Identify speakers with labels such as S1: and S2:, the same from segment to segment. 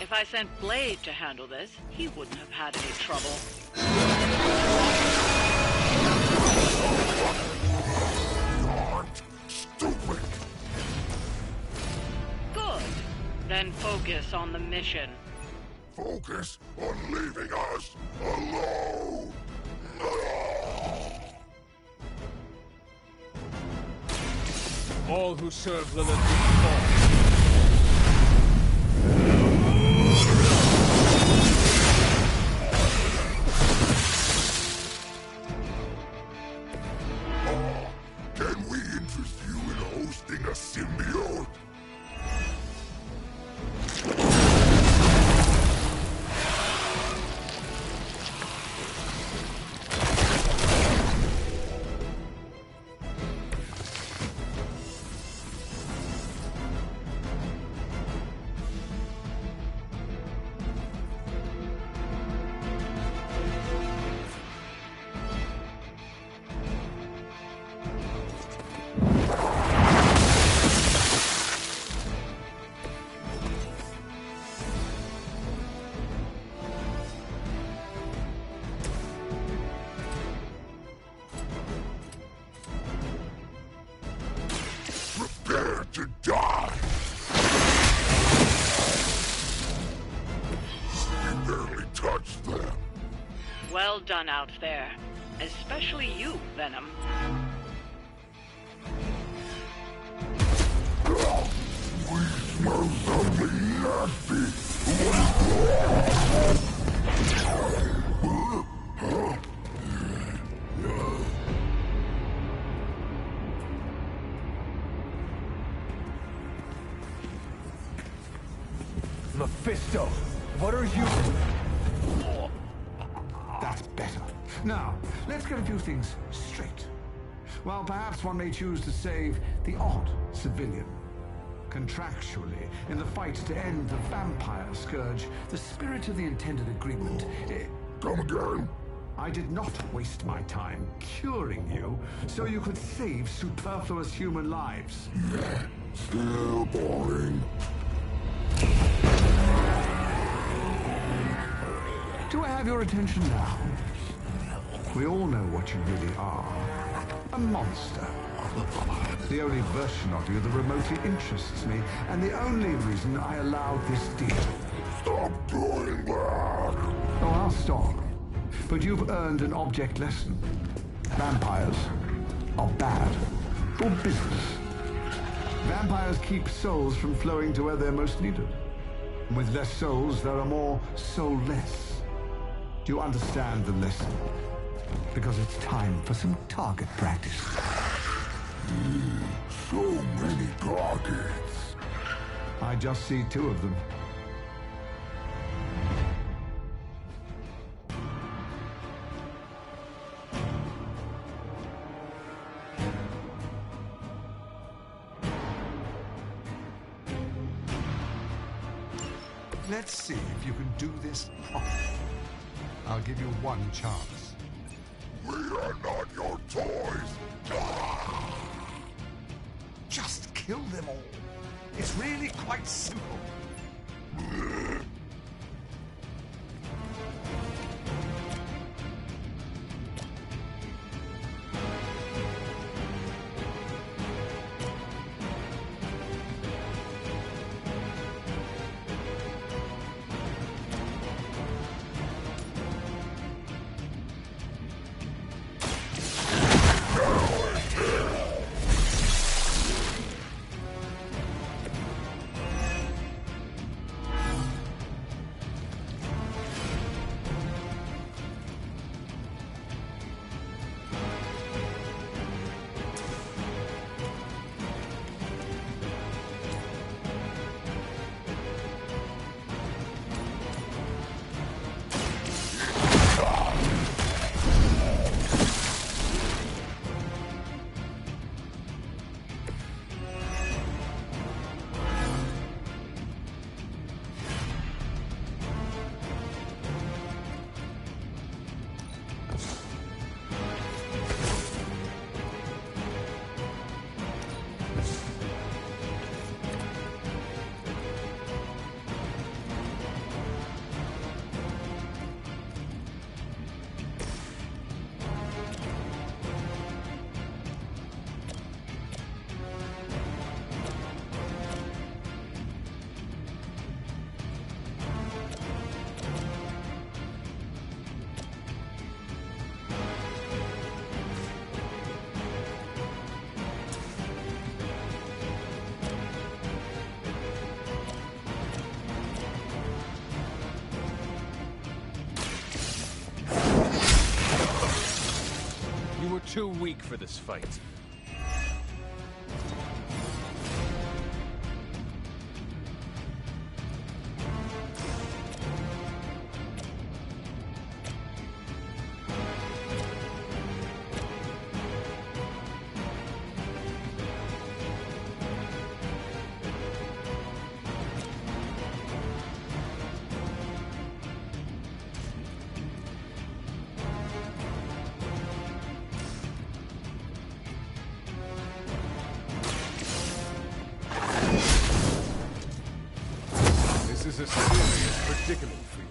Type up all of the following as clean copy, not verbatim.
S1: If I sent Blade to handle this, he wouldn't have had any trouble.
S2: Stupid!
S1: Good. Then focus on the mission.
S2: Focus on leaving us alone!
S3: All who serve Lilith will fall.
S2: Can we interest you in hosting a symbiote? Prepare to die! You barely touched them.
S1: Well done out there. Especially you, Venom.
S2: We smell something nasty!
S4: Mephisto, what are you... That's better. Now, let's get a few things straight. Well, perhaps one may choose to save the odd civilian. Contractually, in the fight to end the vampire scourge, the spirit of the intended agreement...
S2: Come again?
S4: I did not waste my time curing you so you could save superfluous human lives.
S2: Still boring.
S4: Do I have your attention now? We all know what you really are. A monster. The only version of you that remotely interests me, and the only reason I allowed this deal.
S2: Stop doing that!
S4: Oh, I'll stop. But you've earned an object lesson. Vampires are bad for business. Vampires keep souls from flowing to where they're most needed. With less souls, there are more soulless. Do you understand the lesson? Because it's time for some target practice.
S2: So many targets.
S4: I just see two of them. Let's see if you can do this properly. I'll give you one chance.
S2: We are not your toys.
S4: Just kill them all. It's really quite simple.
S3: too weak for this fight. This is a serious predicament for you.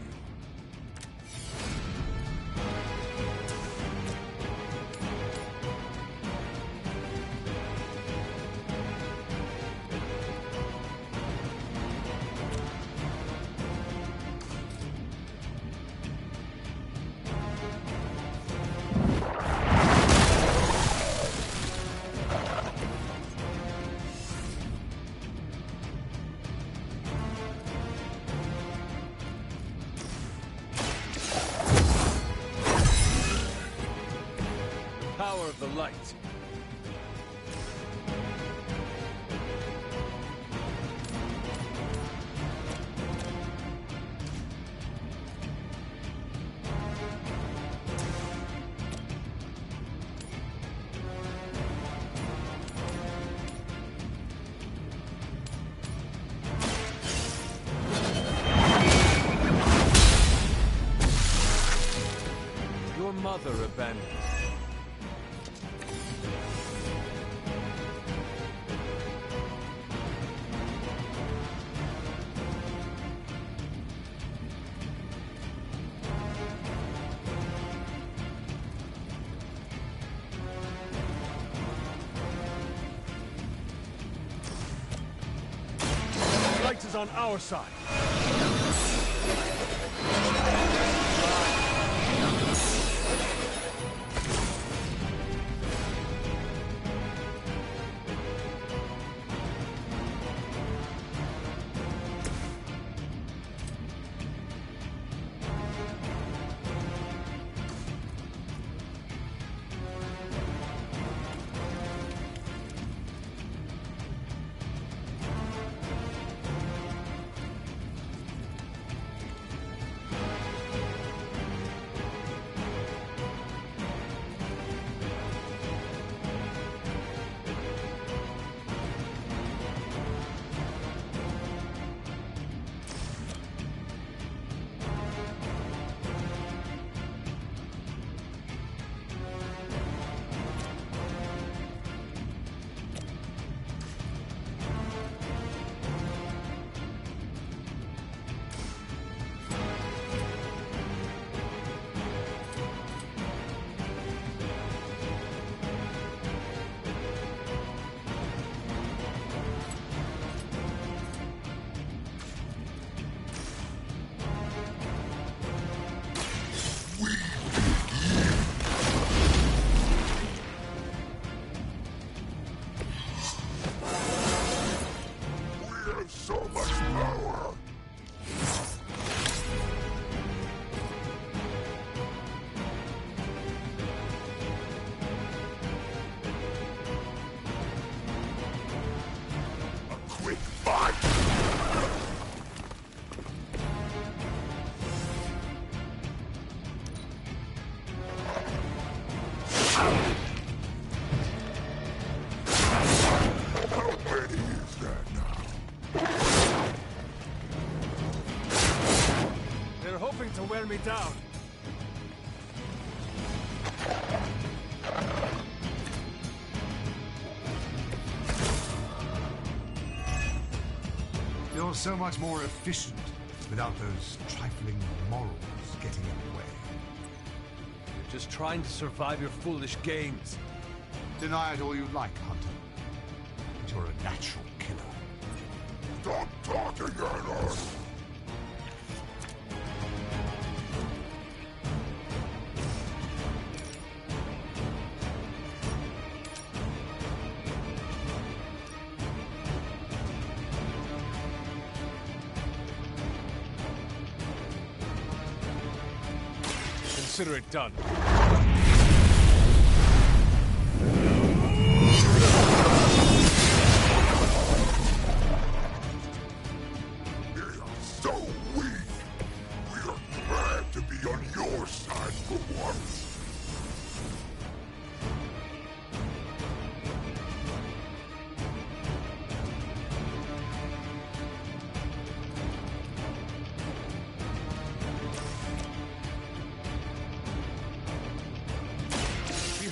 S3: Power of the light. Your mother abandoned you. Light is on our side.
S2: We have so much power. A quick fight. How many is that now?
S3: They're hoping to wear me down.
S5: You're so much more efficient without those trifling morals getting in the way.
S3: You're just trying to survive your foolish games.
S5: Deny it all you like, Hunter. But you're a natural killer.
S2: Stop talking at us.
S3: Consider it done.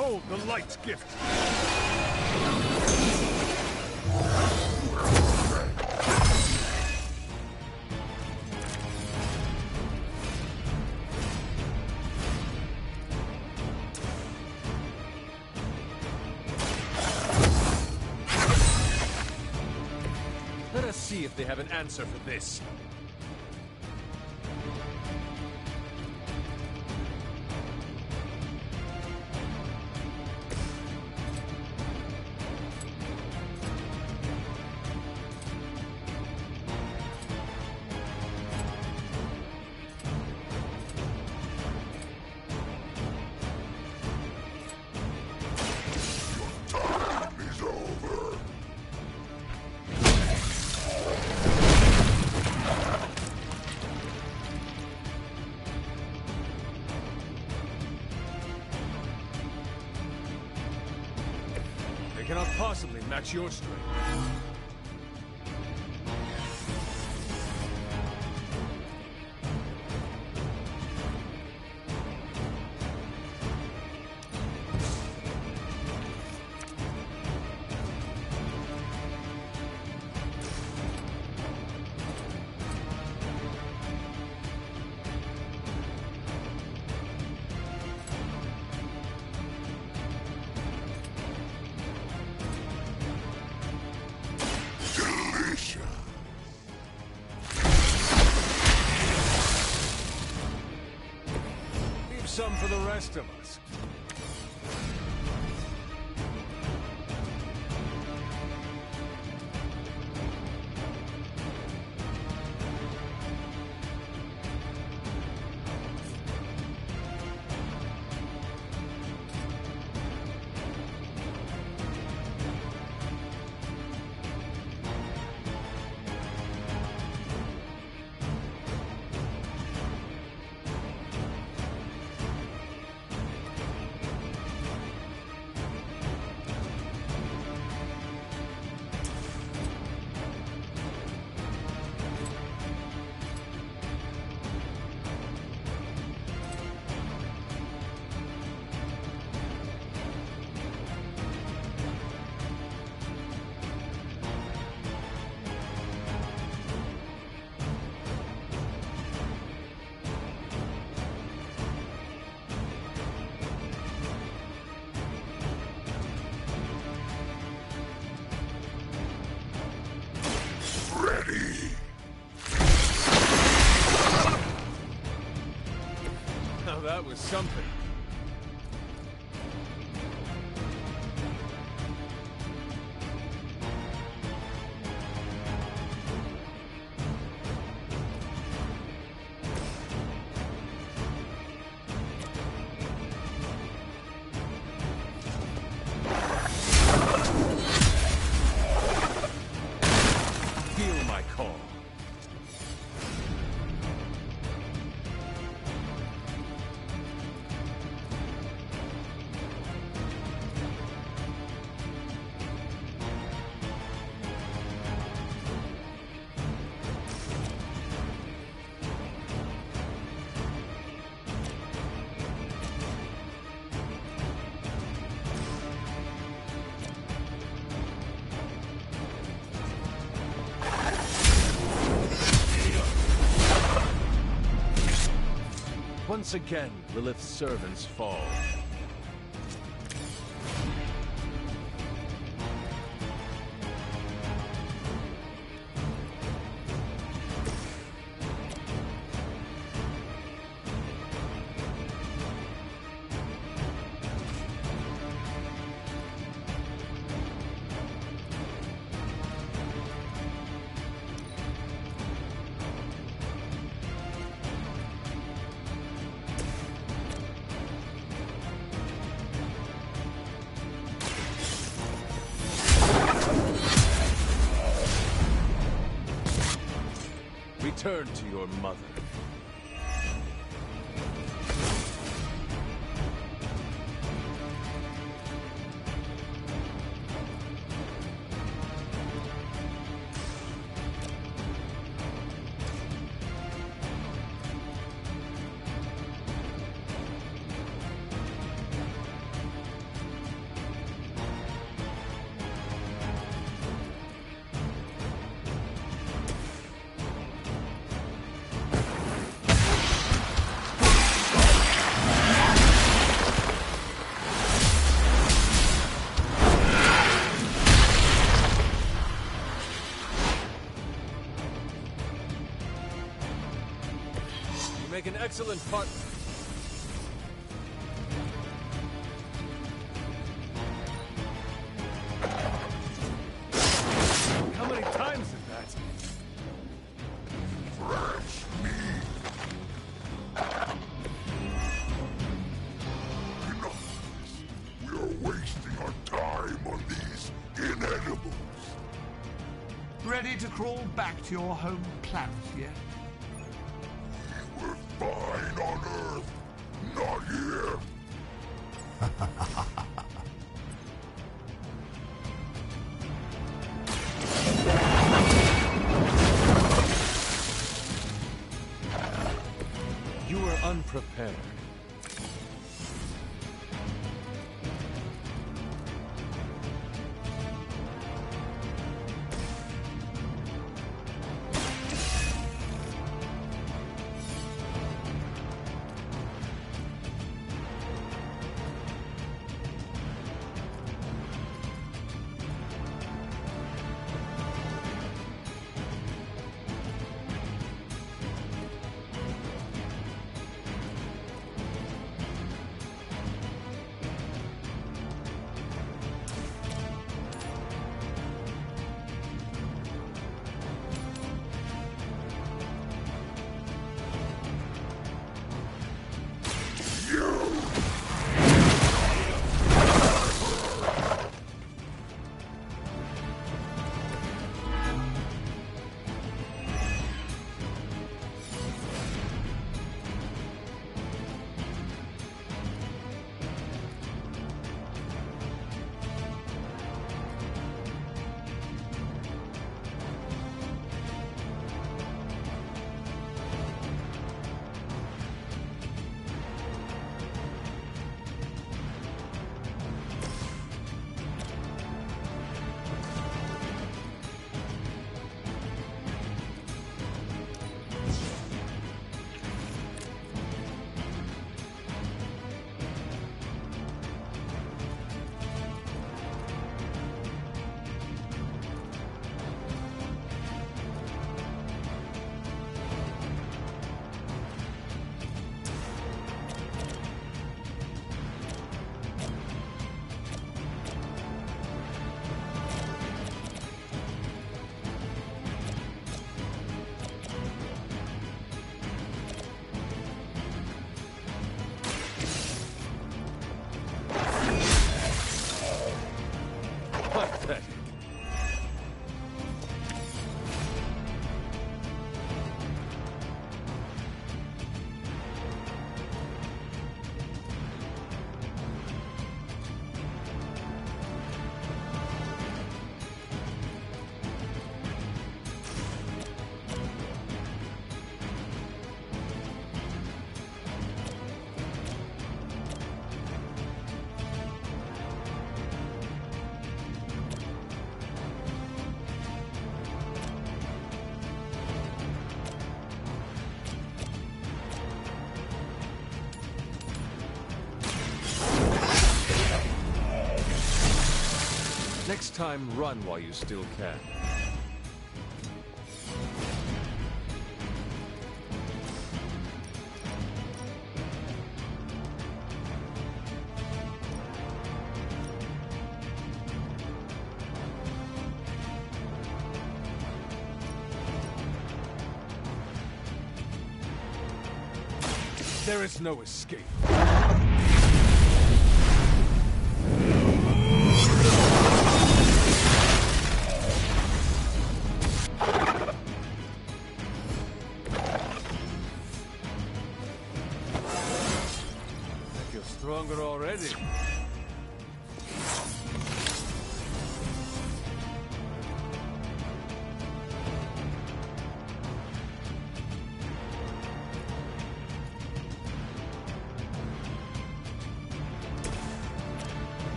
S3: Behold the light's gift! Let us see if they have an answer for this.
S2: Is over.
S3: They cannot possibly match your strength.
S2: Delicious.
S3: Leave some for the rest of us.
S2: Ready.
S3: Now that was something. Feel my call. Once again, Lilith's servants fall. Return to your mother. make an excellent partner. How many times is that?
S2: Fresh meat. Enough of this. We are wasting our time on these inedibles.
S5: Ready to crawl back to your home planet yet?
S2: We're fine on Earth, not here.
S3: You were unprepared. Pathetic. Next time, run while you still can. There is no escape. You're stronger already.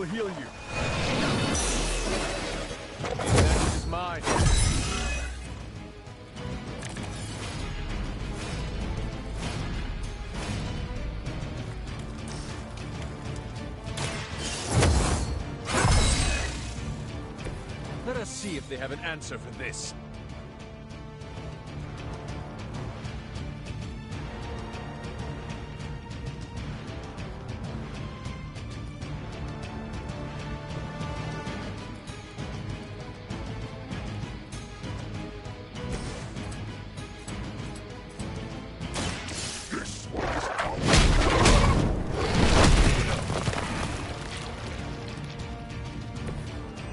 S3: will heal you. The advantage is mine. Let us see if they have an answer for this.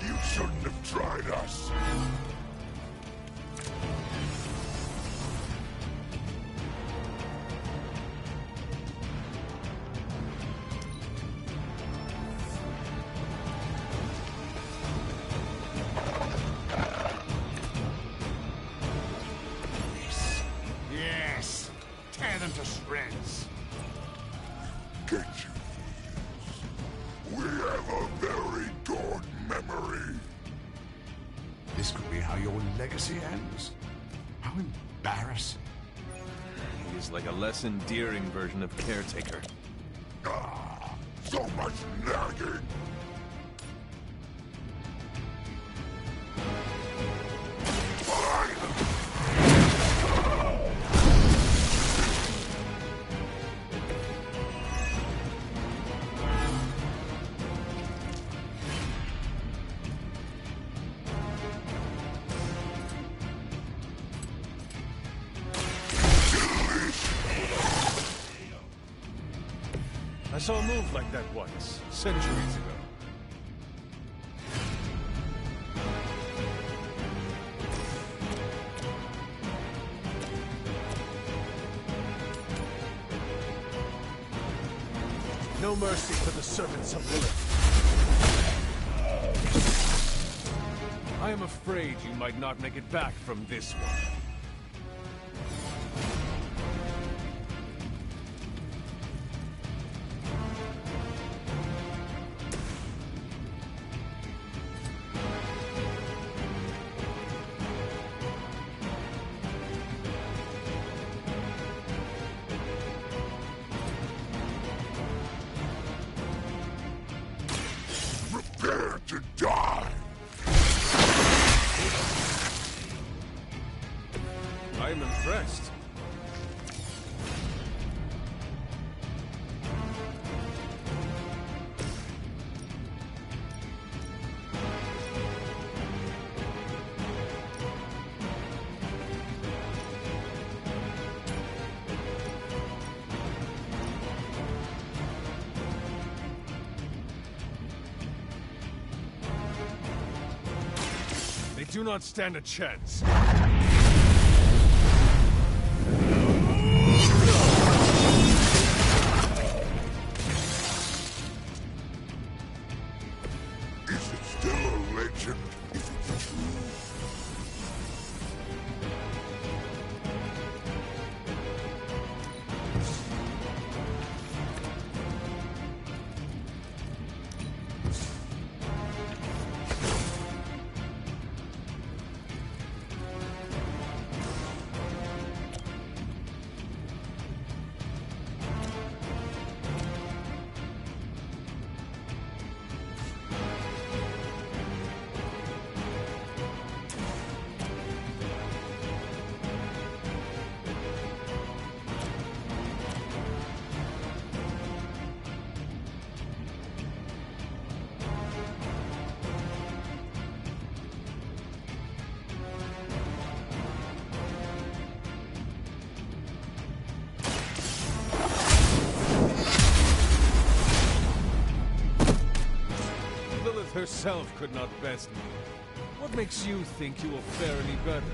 S2: You shouldn't have tried us.
S5: Yes. Tear them to shreds.
S2: Get you fools. We have a very good memory.
S5: This could be how your legacy ends. How embarrassing.
S3: He is like a less endearing version of Caretaker.
S2: Ah, so much nagging.
S3: I saw a move like that once, centuries ago. No mercy for the servants of Lilith. I am afraid you might not make it back from this one.
S2: Prepare to die.
S3: I am impressed. They do not stand a chance.
S2: Is it still a legend if it's true?
S3: Lilith herself could not best me. What makes you think you will fare any better?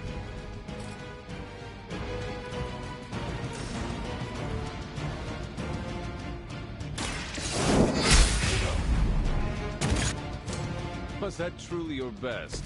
S3: Was that truly your best?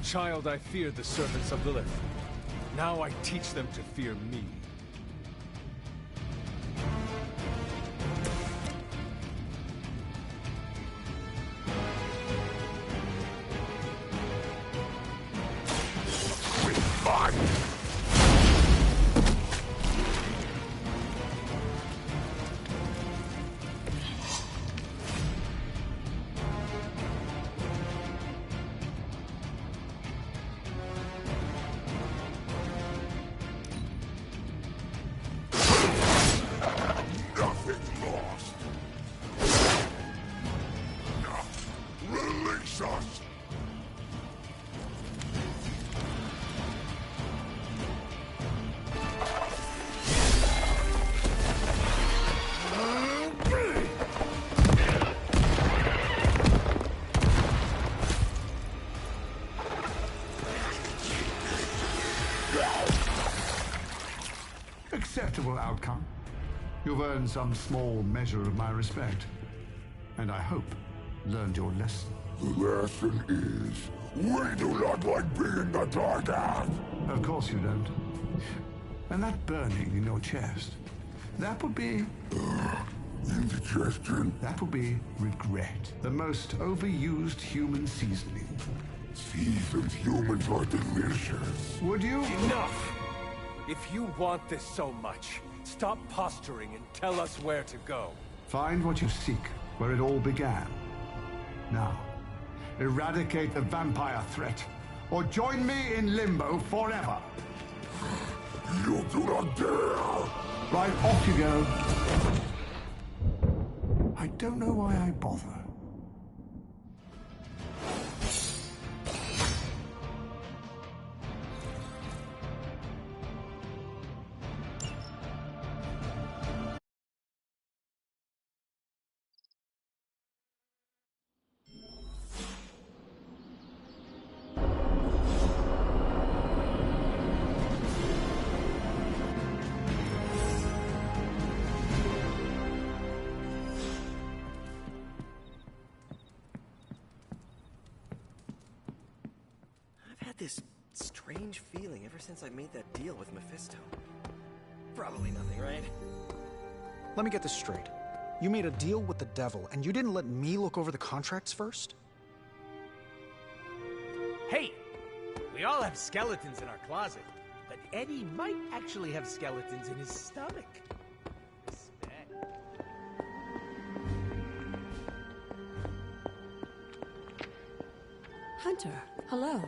S3: child, I feared the servants of Lilith. Now I teach them to fear me.
S4: Acceptable outcome. You've earned some small measure of my respect. And I hope learned your lesson.
S2: The lesson is, we do not like being the target.
S4: Of course you don't. And that burning in your chest, that would be...
S2: indigestion.
S4: That would be regret. The most overused human seasoning.
S2: Seasoned humans are delicious.
S4: Would you?
S3: Enough! If you want this so much, stop posturing and tell us where to go.
S4: Find what you seek, where it all began. Now, eradicate the vampire threat, or join me in limbo forever.
S2: You do not dare!
S4: Right, off you go. I don't know why I bother.
S6: This strange feeling ever since I made that deal with Mephisto. Probably nothing, right?
S7: Let me get this straight. You made a deal with the devil, and you didn't let me look over the contracts first?
S8: Hey! We all have skeletons in our closet, but Eddie might actually have skeletons in his stomach. Respect.
S9: Hunter, hello.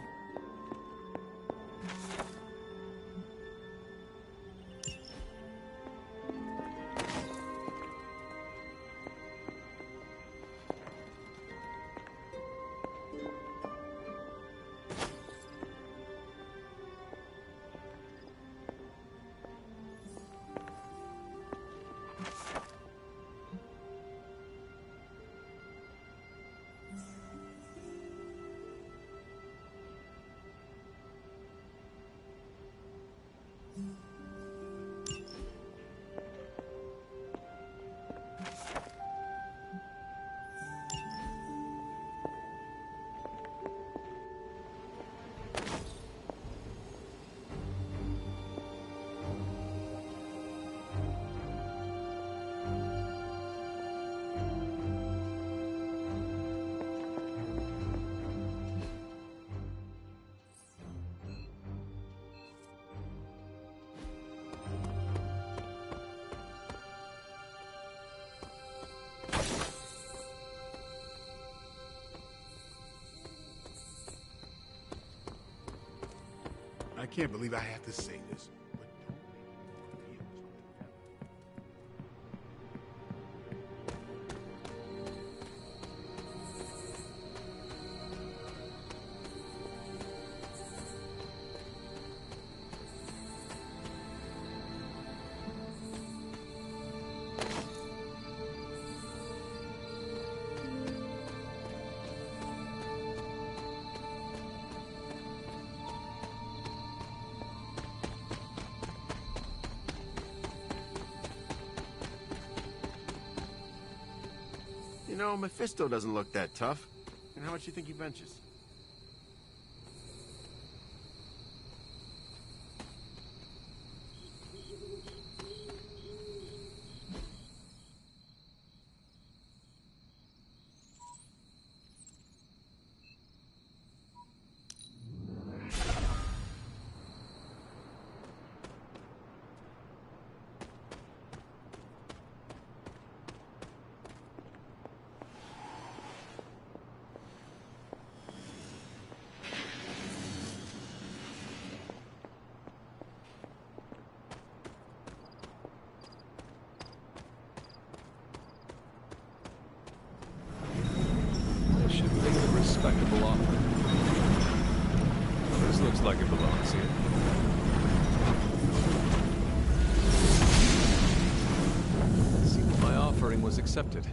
S5: I can't believe I have to say this, but
S10: You know, Mephisto doesn't look that tough. And how much you think he benches?
S3: respectable offer. This looks like it belongs here. Seems my offering was accepted.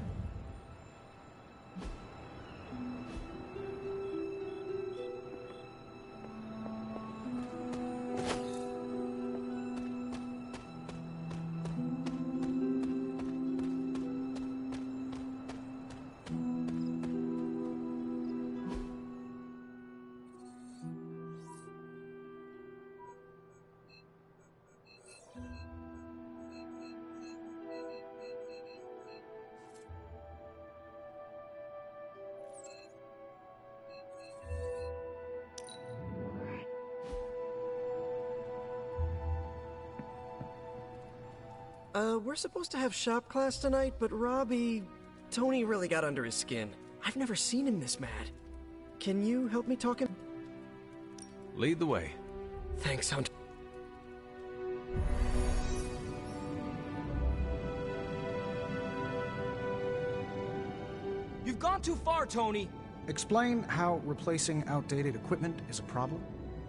S6: We're supposed to have shop class tonight, but Tony really got under his skin. I've never seen him this mad. Can you help me talk him?
S3: Lead the way.
S6: Thanks, Hunter.
S9: You've gone too far, Tony.
S7: Explain how replacing outdated equipment is a problem.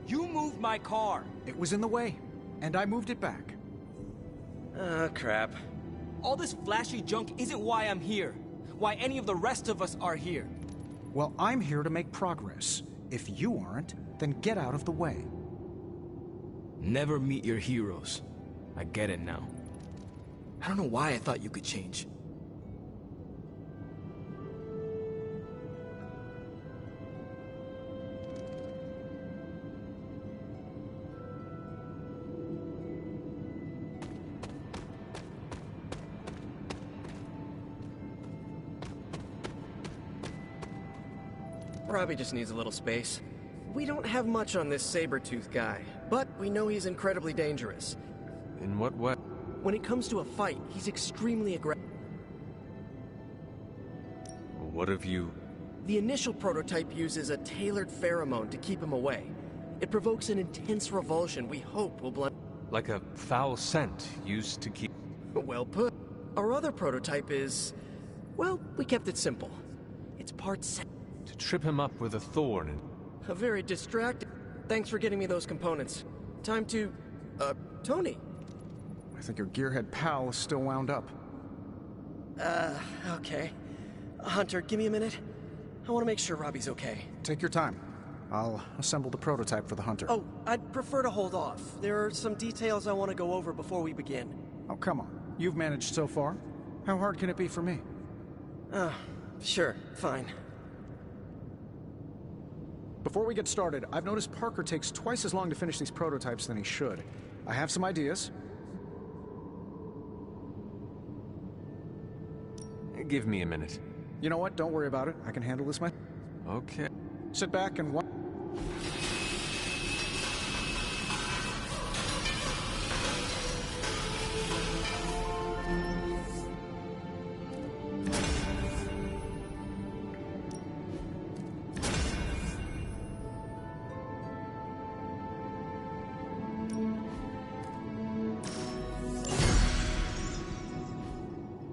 S9: You moved my car.
S7: It was in the way, and I moved it back.
S6: Crap.
S9: All this flashy junk isn't why I'm here. Why any of the rest of us are here.
S7: Well, I'm here to make progress. If you aren't, then get out of the way.
S9: Never meet your heroes. I get it now. I don't know why I thought you could change.
S6: Robbie just needs a little space. We don't have much on this saber-tooth guy, but we know he's incredibly dangerous.
S3: In what way?
S6: When it comes to a fight, he's extremely aggressive.
S3: What have you...
S6: The initial prototype uses a tailored pheromone to keep him away. It provokes an intense revulsion we hope will blunt...
S3: Like a foul scent used to keep...
S6: Well put. Our other prototype is... Well, we kept it simple. It's part...
S3: To trip him up with a thorn and...
S6: A very distracting... Thanks for getting me those components. Time to... Tony.
S7: I think your gearhead pal is still wound up.
S6: Okay. Hunter, give me a minute. I want to make sure Robbie's okay.
S7: Take your time. I'll assemble the prototype for the Hunter.
S6: Oh, I'd prefer to hold off. There are some details I want to go over before we begin.
S7: Oh, come on. You've managed so far. How hard can it be for me?
S6: Sure. Fine.
S7: Before we get started, I've noticed Parker takes twice as long to finish these prototypes than he should. I have some ideas.
S3: Give me a minute.
S7: You know what? Don't worry about it. I can handle this myself.
S3: Okay.
S7: Sit back and watch.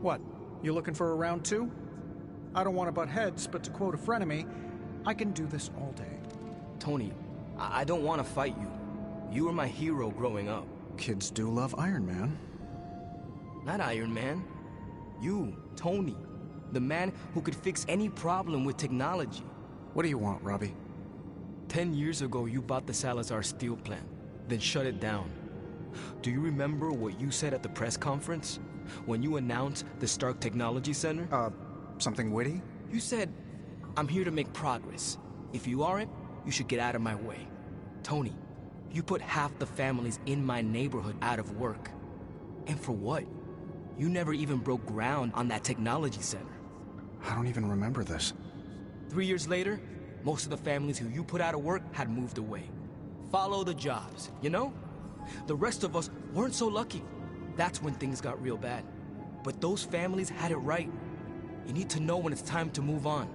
S7: What? You looking for a round two? I don't want to butt heads, but to quote a frenemy, I can do this all day.
S9: Tony, I don't want to fight you. You were my hero growing up.
S7: Kids do love Iron Man.
S9: Not Iron Man. You, Tony. The man who could fix any problem with technology.
S7: What do you want, Robbie?
S9: 10 years ago, you bought the Salazar steel plant, then shut it down. Do you remember what you said at the press conference? When you announced the Stark Technology Center?
S7: Something witty?
S9: You said, I'm here to make progress. If you aren't, you should get out of my way. Tony, you put half the families in my neighborhood out of work. And for what? You never even broke ground on that technology center.
S7: I don't even remember this.
S9: 3 years later, most of the families who you put out of work had moved away. Follow the jobs, you know? The rest of us weren't so lucky. That's when things got real bad. But those families had it right. You need to know when it's time to move on.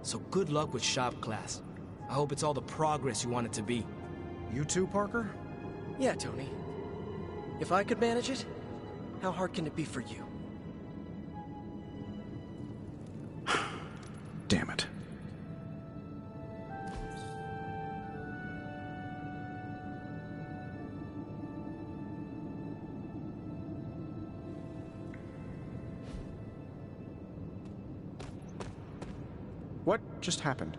S9: So good luck with shop class. I hope it's all the progress you want it to be.
S7: You too, Parker?
S6: Yeah, Tony. If I could manage it, how hard can it be for you?
S7: Damn it. What just happened?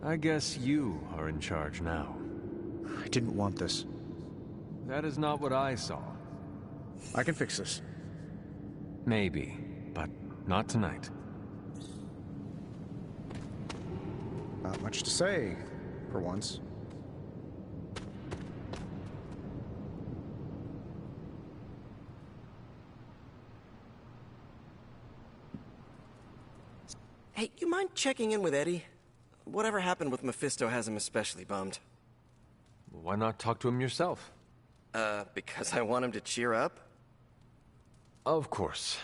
S3: I guess you are in charge now.
S7: I didn't want this.
S3: That is not what I saw.
S7: I can fix this.
S3: Maybe, but not tonight.
S7: Not much to say, for once.
S6: Hey, you mind checking in with Eddie? Whatever happened with Mephisto has him especially bummed.
S3: Why not talk to him yourself?
S6: Because I want him to cheer up?
S3: Of course.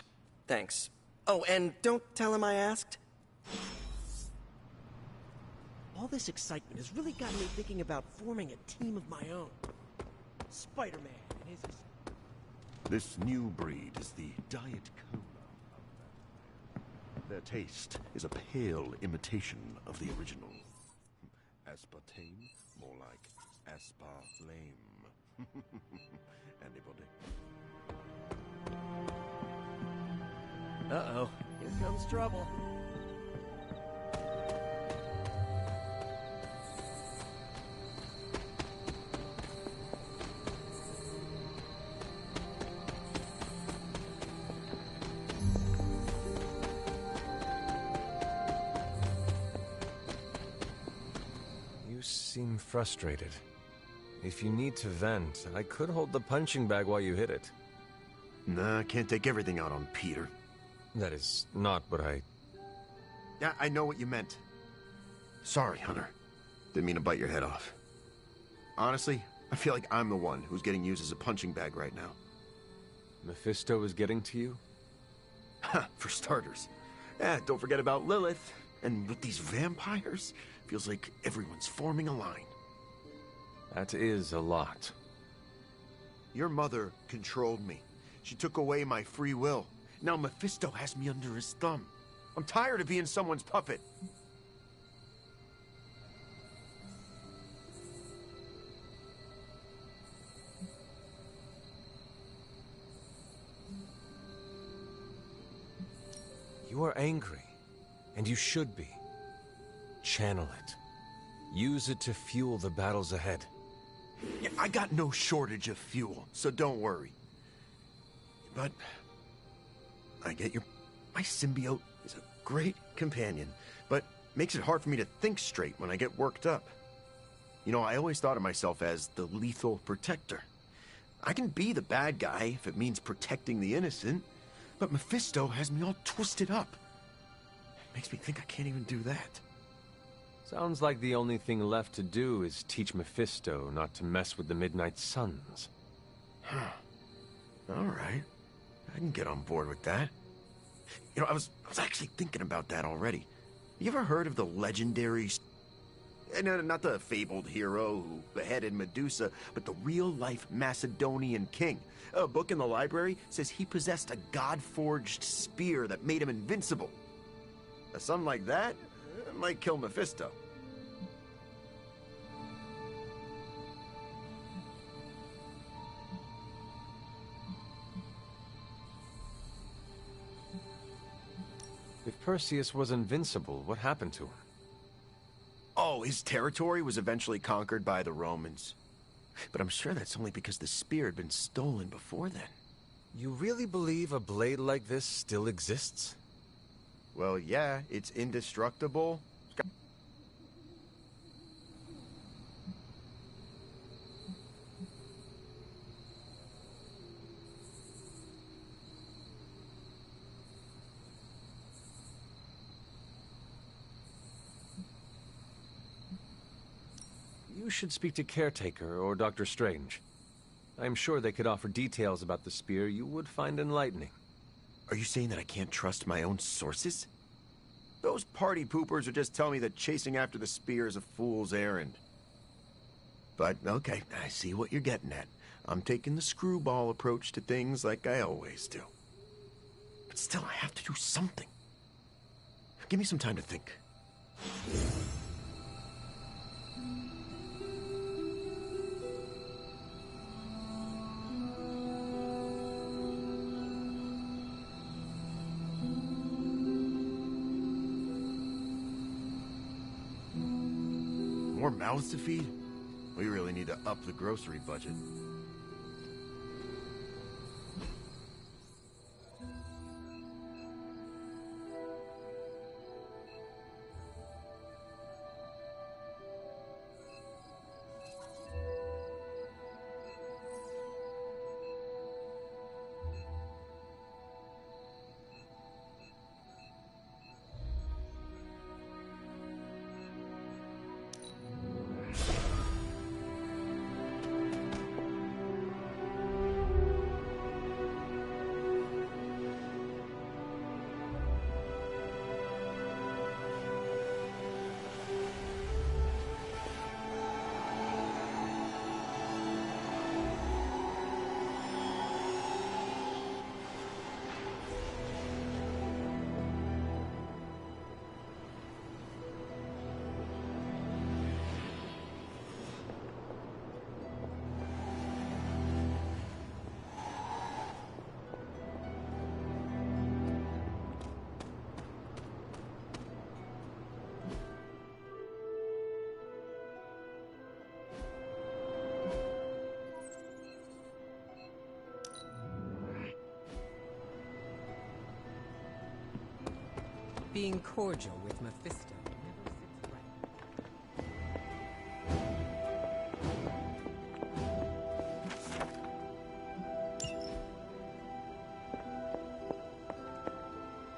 S6: Thanks. Oh, and don't tell him I asked. All this excitement has really got me thinking about forming a team of my own. Spider-Man and his...
S2: This new breed is the Diet Cola. Their taste is a pale imitation of the original. Aspartame, more like asparlame. Anybody?
S6: Uh-oh, here comes trouble.
S3: You seem frustrated. If you need to vent, I could hold the punching bag while you hit it.
S10: Nah, can't take everything out on Peter.
S3: That is not what I...
S10: Yeah, I know what you meant. Sorry, Hunter. Didn't mean to bite your head off. Honestly, I feel like I'm the one who's getting used as a punching bag right now.
S3: Mephisto is getting to you?
S10: For starters. Yeah, don't forget about Lilith. And with these vampires, feels like everyone's forming a line.
S3: That is a lot.
S10: Your mother controlled me. She took away my free will. Now Mephisto has me under his thumb. I'm tired of being someone's puppet.
S3: You are angry, and you should be. Channel it. Use it to fuel the battles ahead.
S10: Yeah, I got no shortage of fuel, so don't worry. But I get my symbiote is a great companion, but makes it hard for me to think straight when I get worked up. You know, I always thought of myself as the lethal protector. I can be the bad guy if it means protecting the innocent, but Mephisto has me all twisted up. It makes me think I can't even do that.
S3: Sounds like the only thing left to do is teach Mephisto not to mess with the Midnight Suns.
S10: Huh. All right. I can get on board with that. You know, I was actually thinking about that already. You ever heard of the legendary... No, not the fabled hero who beheaded Medusa, but the real-life Macedonian king. A book in the library says he possessed a god-forged spear that made him invincible. Something like that might kill Mephisto.
S3: If Perseus was invincible, what happened to him?
S10: Oh, his territory was eventually conquered by the Romans. But I'm sure that's only because the spear had been stolen before then.
S3: You really believe a blade like this still exists?
S10: Well, yeah, it's indestructible.
S3: You should speak to Caretaker or Dr. Strange. I'm sure they could offer details about the spear you would find enlightening.
S10: Are you saying that I can't trust my own sources? Those party poopers would just tell me that chasing after the spear is a fool's errand. But, okay, I see what you're getting at. I'm taking the screwball approach to things like I always do. But still, I have to do something. Give me some time to think. more mouths to feed? We really need to up the grocery budget.
S11: Being cordial with Mephisto never sits right.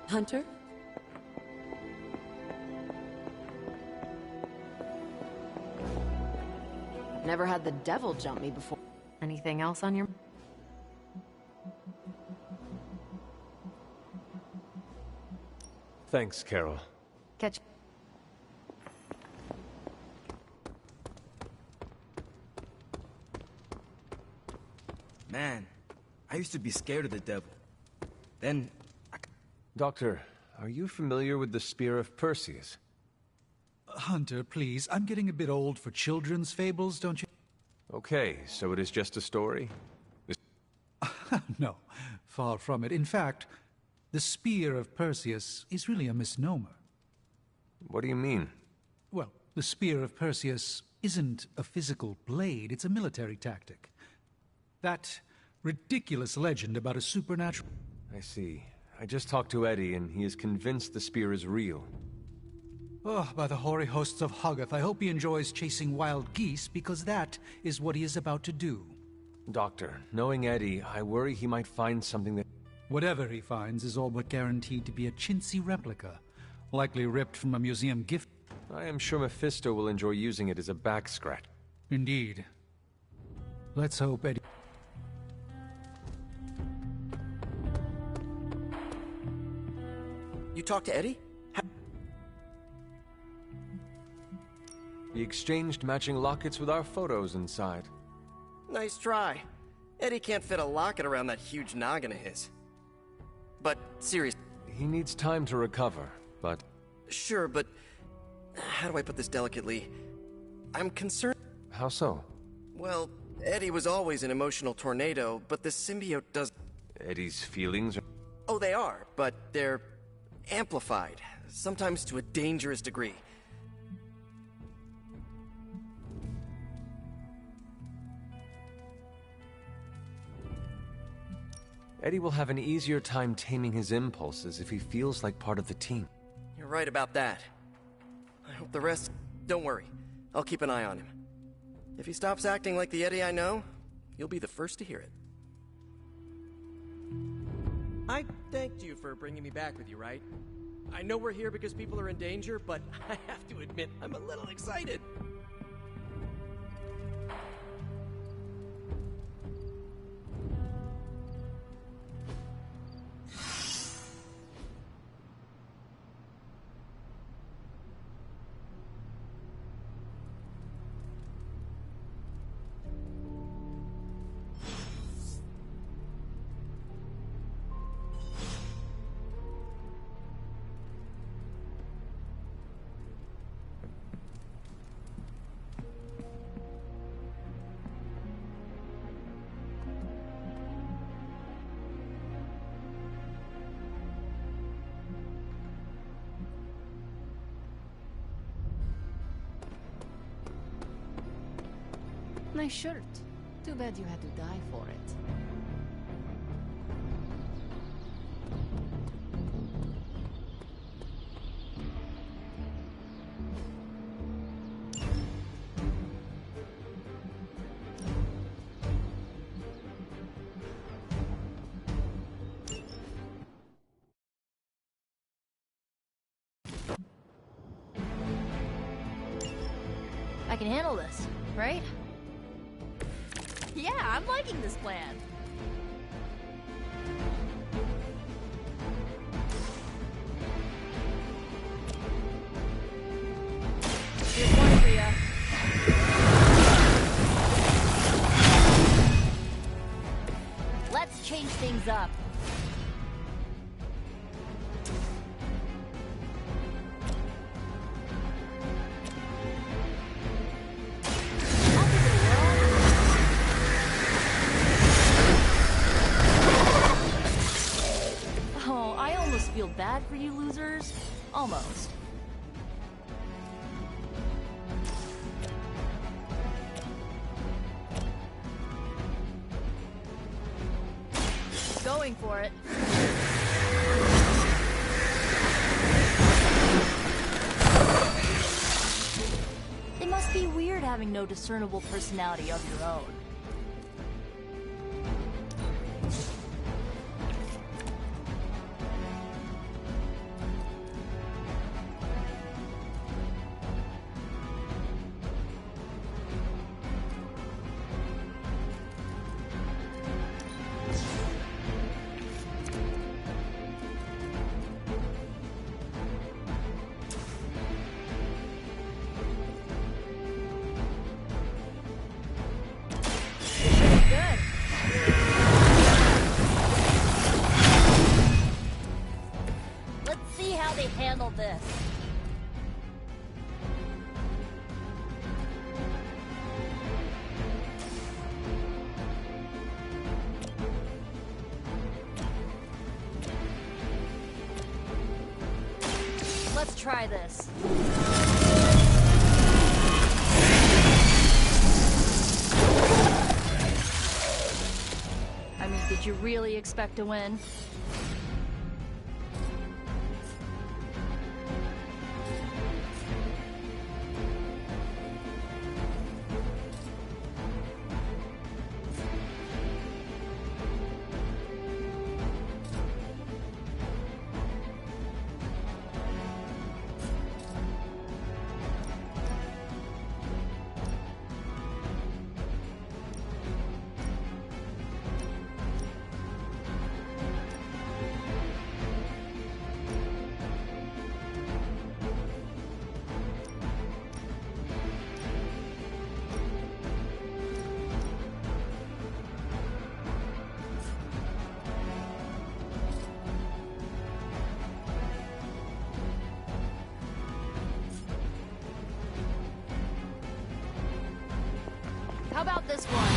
S12: Hunter? Never had the devil jump me before. Anything else on your...
S3: Thanks, Carol.
S12: Catch...
S9: Man, I used to be scared of the devil. Then...
S3: Doctor, are you familiar with the Spear of Perseus?
S5: Hunter, please. I'm getting a bit old for children's fables, don't you?
S3: Okay, so it is just a story?
S5: No, far from it. In fact, the Spear of Perseus is really a misnomer.
S3: What do you mean?
S5: Well, the Spear of Perseus isn't a physical blade, it's a military tactic. That ridiculous legend about a supernatural...
S3: I see. I just talked to Eddie, and he is convinced the spear is real.
S5: Oh, by the hoary hosts of Hoggoth, I hope he enjoys chasing wild geese, because that is what he is about to do.
S3: Doctor, knowing Eddie, I worry he might find something that...
S5: Whatever he finds is all but guaranteed to be a chintzy replica, likely ripped from a museum gift.
S3: I am sure Mephisto will enjoy using it as a back scratch.
S5: Indeed. Let's hope Eddie...
S6: You talked to Eddie?
S3: We exchanged matching lockets with our photos inside.
S6: Nice try. Eddie can't fit a locket around that huge noggin of his. But, seriously...
S3: He needs time to recover, but...
S6: Sure, but... How do I put this delicately? I'm concerned...
S3: How so?
S6: Well, Eddie was always an emotional tornado, but the symbiote does...
S3: Eddie's feelings are...
S6: Oh, they are, but they're... amplified. Sometimes to a dangerous degree.
S3: Eddie will have an easier time taming his impulses if he feels like part of the team.
S6: You're right about that. I hope the rest... Don't worry. I'll keep an eye on him. If he stops acting like the Eddie I know, you'll be the first to hear it. I thanked you for bringing me back with you, right? I know we're here because people are in danger, but I have to admit, I'm a little excited.
S13: Nice shirt. Too bad you had to die for it.
S14: I can handle this, right? Yeah, I'm liking this plan. Here's one for ya. Let's change things up. Feel bad for you losers? Almost. Going for it. It must be weird having no discernible personality of your own. Handle this. Let's try this. I mean, did you really expect to win? How about this one?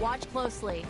S14: Watch closely.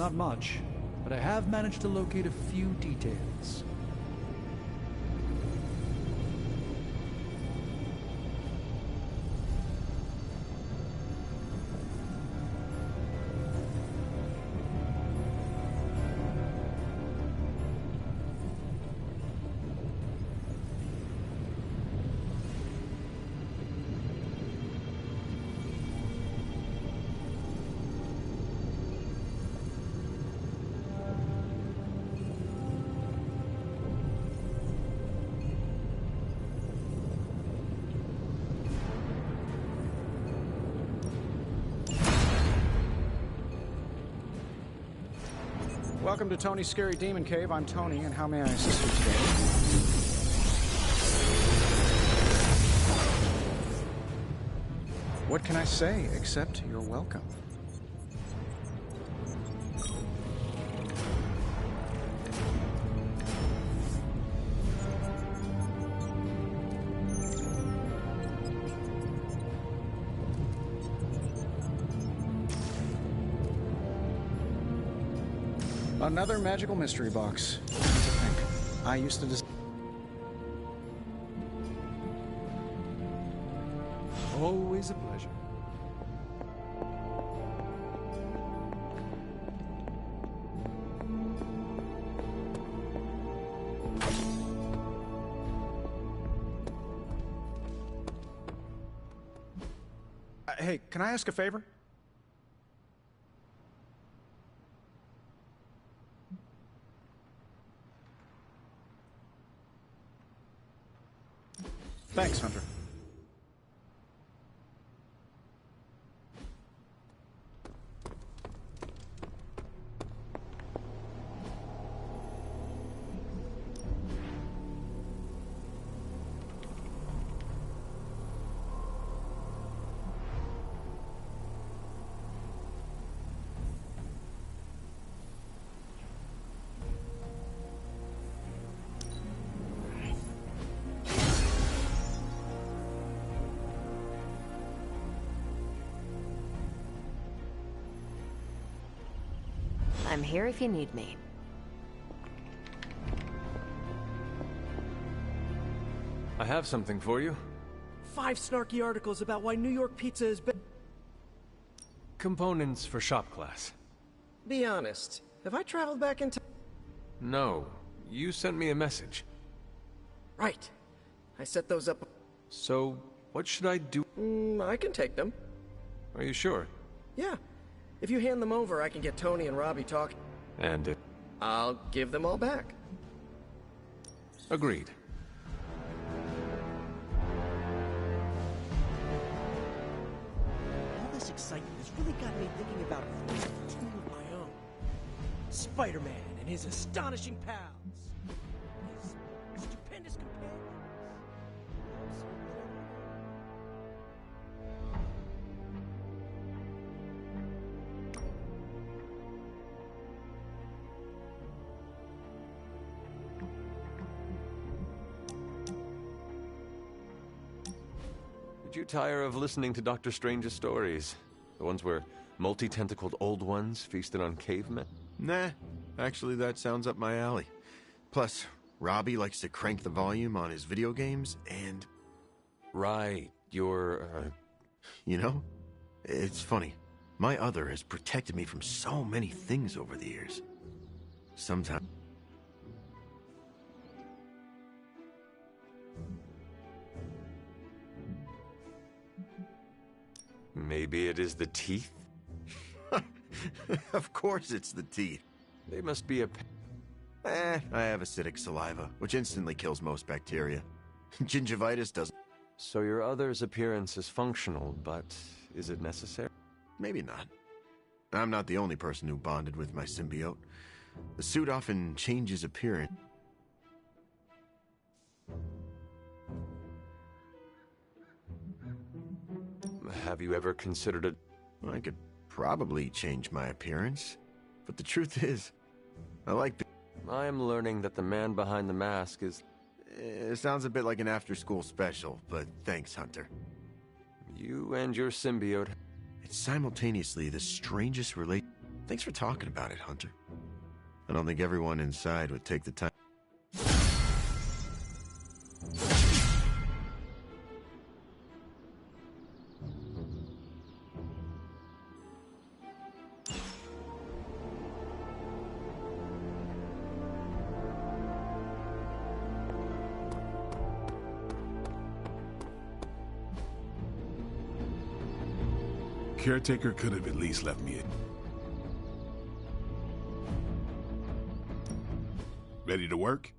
S5: not much, but I have managed to locate a few details.
S7: Welcome to Tony's Scary Demon Cave. I'm Tony, and how may I assist you today? What can I say except you're welcome? Another magical mystery box. To think, I used to
S5: Always a pleasure.
S7: Hey, can I ask a favor? Thanks, Hunter.
S12: I'm here if you need me.
S3: I have something for you.
S6: 5 snarky articles about why New York pizza is better.
S3: Components for shop class.
S6: Be honest. Have I traveled back in time?
S3: No. You sent me a message.
S6: Right. I set those up.
S3: So, what should I do?
S6: I can take them.
S3: Are you sure?
S6: Yeah. If you hand them over, I can get Tony and Robbie talking.
S3: And
S6: I'll give them all back.
S3: Agreed.
S8: All this excitement has really got me thinking about forming a team of my own. Spider-Man and his astonishing pals. His stupendous companions.
S3: Did you tire of listening to Dr. Strange's stories? The ones where multi-tentacled old ones feasted on cavemen?
S10: Nah, actually that sounds up my alley. Plus, Robbie likes to crank the volume on his video games, and...
S3: Right, you're,
S10: You know, it's funny. My other has protected me from so many things over the years. Sometimes...
S3: Maybe it is the teeth?
S10: Of course it's the teeth.
S3: They must be a...
S10: I have acidic saliva, which instantly kills most bacteria. Gingivitis doesn't...
S3: So your other's appearance is functional, but is it necessary?
S10: Maybe not. I'm not the only person who bonded with my symbiote. The suit often changes appearance.
S3: Have you ever considered it?
S10: I could probably change my appearance, but the truth is, I like...
S3: I am learning that the man behind the mask is...
S10: It sounds a bit like an after-school special, but thanks, Hunter.
S3: You and your symbiote...
S10: It's simultaneously the strangest relation... Thanks for talking about it, Hunter. I don't think everyone inside would take the time.
S2: Caretaker could have at least left me ready to work?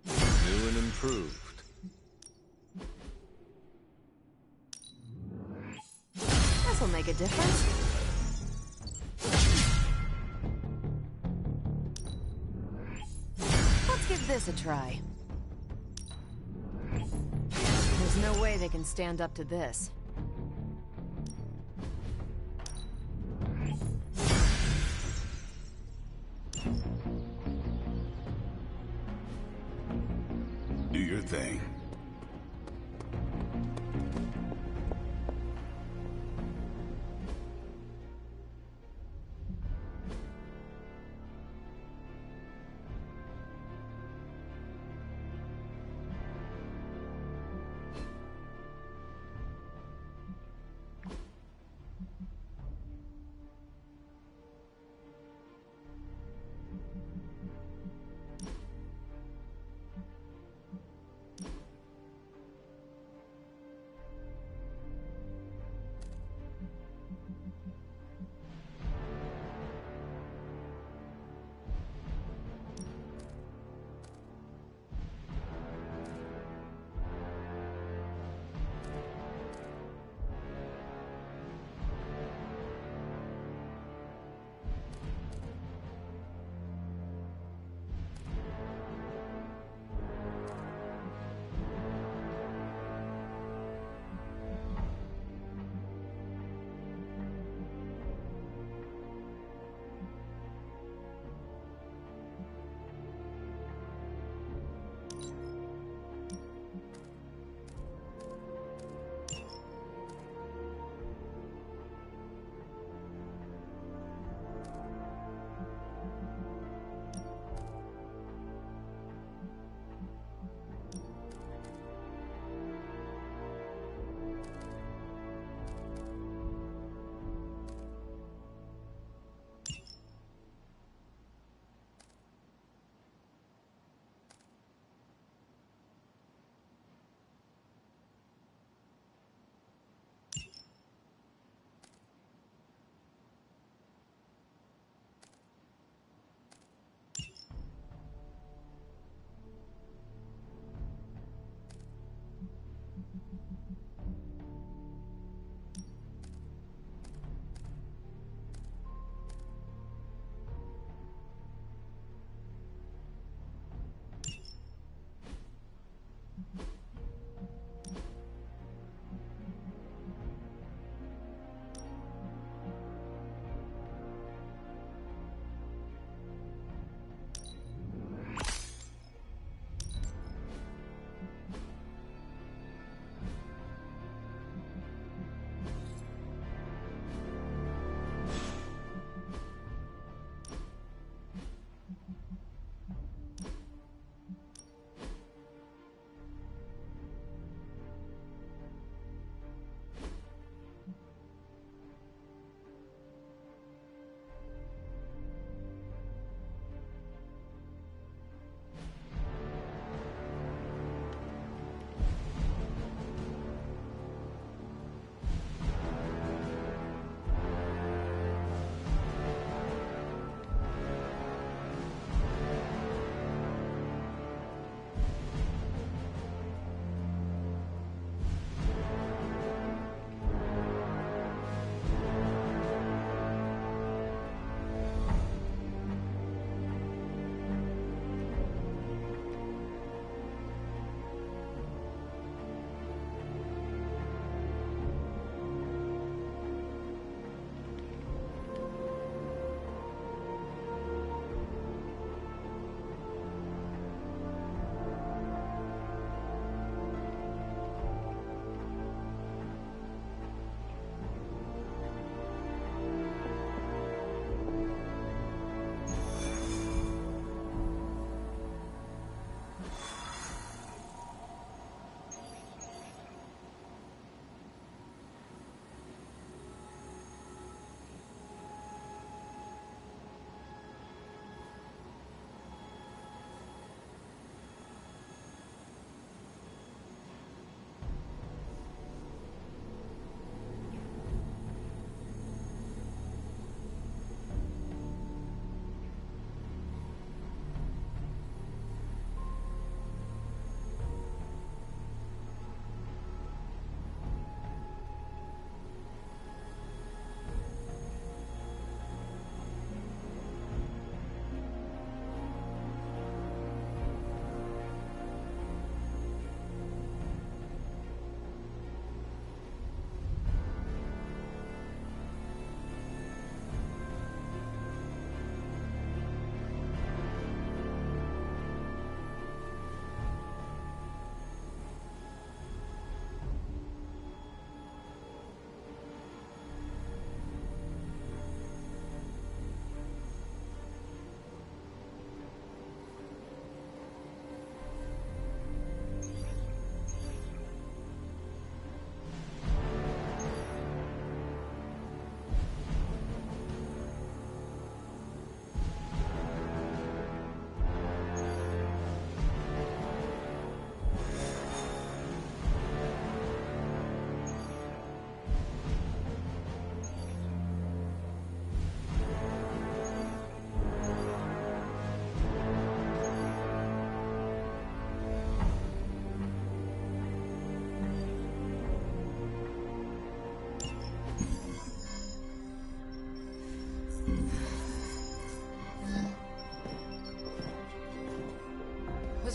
S3: New and improved.
S12: This'll make a difference. Let's give this a try. There's no way they can stand up to this.
S2: Do your thing.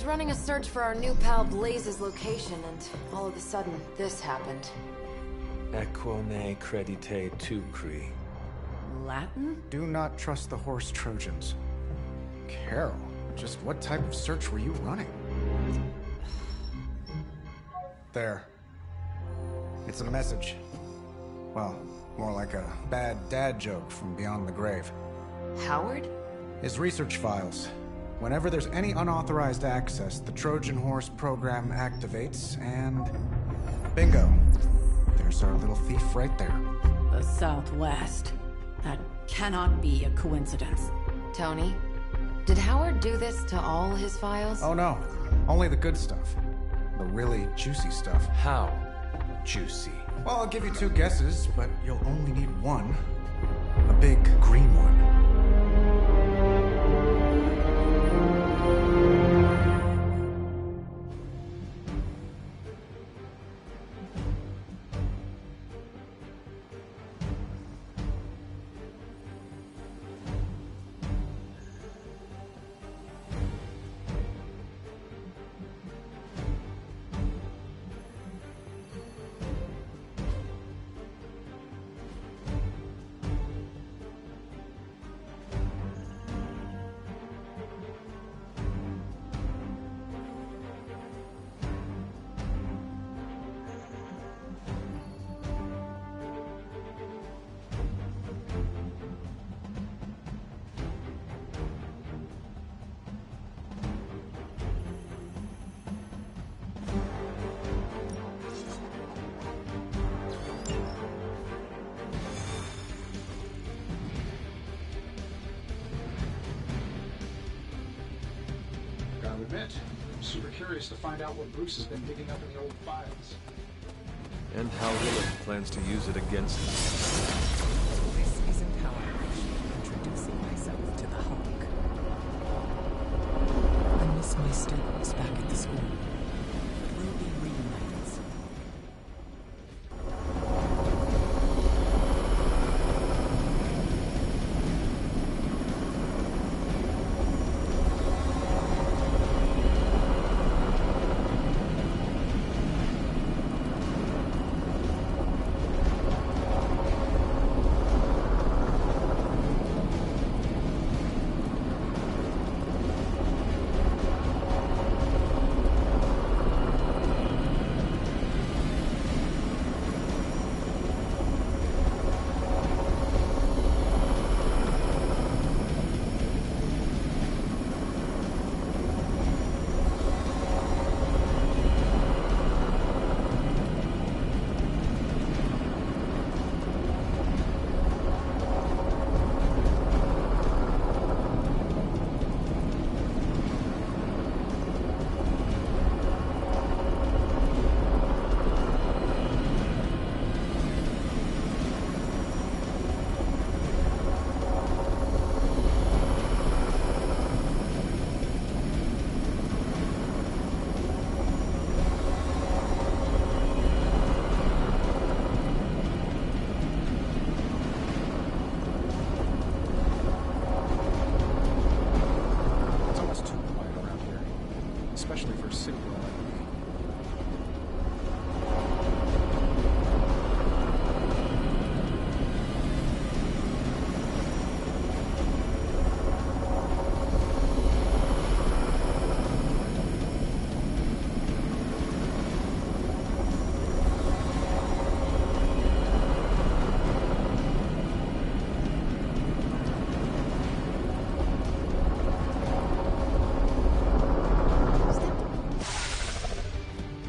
S12: running a search for our new pal Blaze's location, and all of a sudden, this happened.
S3: Equone credite tucri.
S7: Latin? Do not trust the horse Trojans. Carol, just what type of search were you running? There. It's a message. Well, more like a bad dad joke from beyond the grave.
S12: Howard?
S7: His research files. Whenever there's any unauthorized access, the Trojan Horse program activates, and... bingo. There's our little thief right there.
S15: The Southwest. That cannot be a coincidence.
S12: Tony, did Howard do this to all his files?
S7: Oh no, only the good stuff. The really juicy stuff.
S3: How juicy?
S7: Well, I'll give you 2 guesses, but you'll only need one. A big green one. I'm super curious to find out what Bruce has been digging up in the old files.
S3: And how Lilith plans to use it against us.
S11: This isn't how I wish introducing myself to the Hulk. I miss my students back at the school. We'll be reunited soon.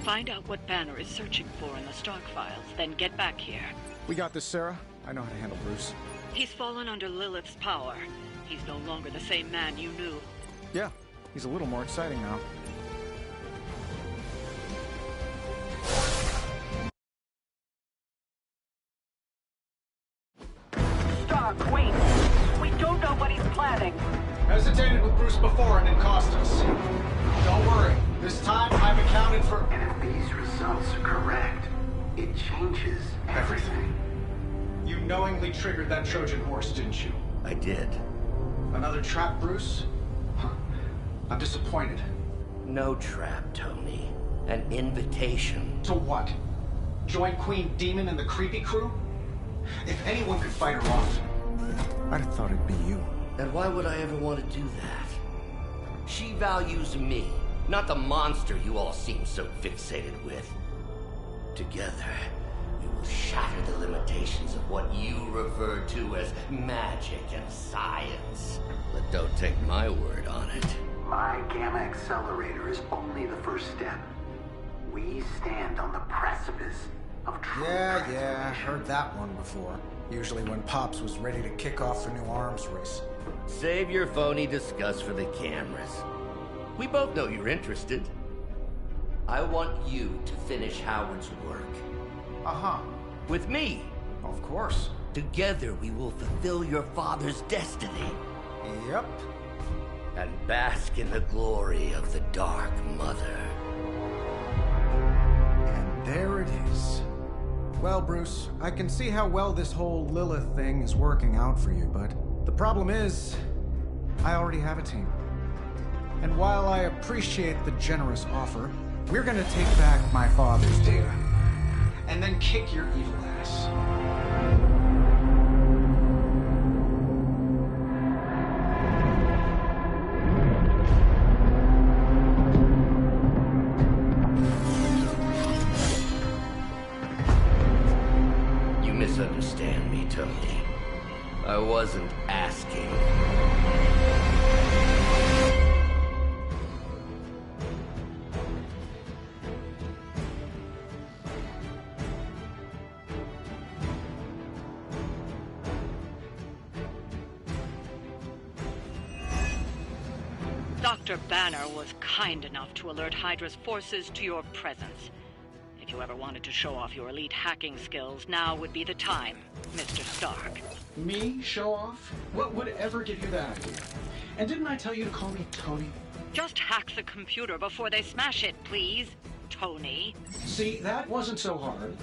S1: Find out what Banner is searching for in the Stark files, then get back here.
S7: We got this, Sarah. I know how to handle Bruce.
S1: He's fallen under Lilith's power. He's no longer the same man you knew.
S7: Yeah, he's a little more exciting now.
S16: Stark, wait! We don't know what he's planning.
S7: Hesitated with Bruce before and it cost us. Don't worry. This time I've accounted for...
S17: And if these results are correct, it changes everything.
S7: You knowingly triggered that Trojan horse, didn't you?
S17: I did.
S7: Another trap, Bruce? I'm disappointed.
S18: No trap, Tony. An invitation.
S7: To what? Join Queen Demon and the Creepy Crew? If anyone could fight her off, I'd have thought it'd be you.
S18: And why would I ever want to do that? She values me, not the monster you all seem so fixated with. Together, we will shatter the limitations of what you refer to as magic and science. But don't take my word on it.
S17: My Gamma Accelerator is only the first step. We stand on the precipice of true
S7: Yeah, heard that one before. Usually when Pops was ready to kick off a new arms race.
S18: Save your phony disgust for the cameras. We both know you're interested. I want you to finish Howard's work.
S7: Uh-huh.
S18: With me.
S7: Of course.
S18: Together we will fulfill your father's destiny.
S7: Yep.
S18: And bask in the glory of the Dark Mother.
S7: And there it is. Well, Bruce, I can see how well this whole Lilith thing is working out for you, but the problem is, I already have a team. And while I appreciate the generous offer, we're gonna take back my father's data, and then kick your evil ass.
S18: You misunderstand me, Tony. I wasn't asking.
S1: Dr. Banner was kind enough to alert Hydra's forces to your presence. If you ever wanted to show off your elite hacking skills, now would be the time, Mr. Stark.
S4: Me show off? What would ever give you that idea? And didn't I tell you to call me Tony?
S1: Just hack the computer before they smash it, please, Tony.
S4: See, that wasn't so hard.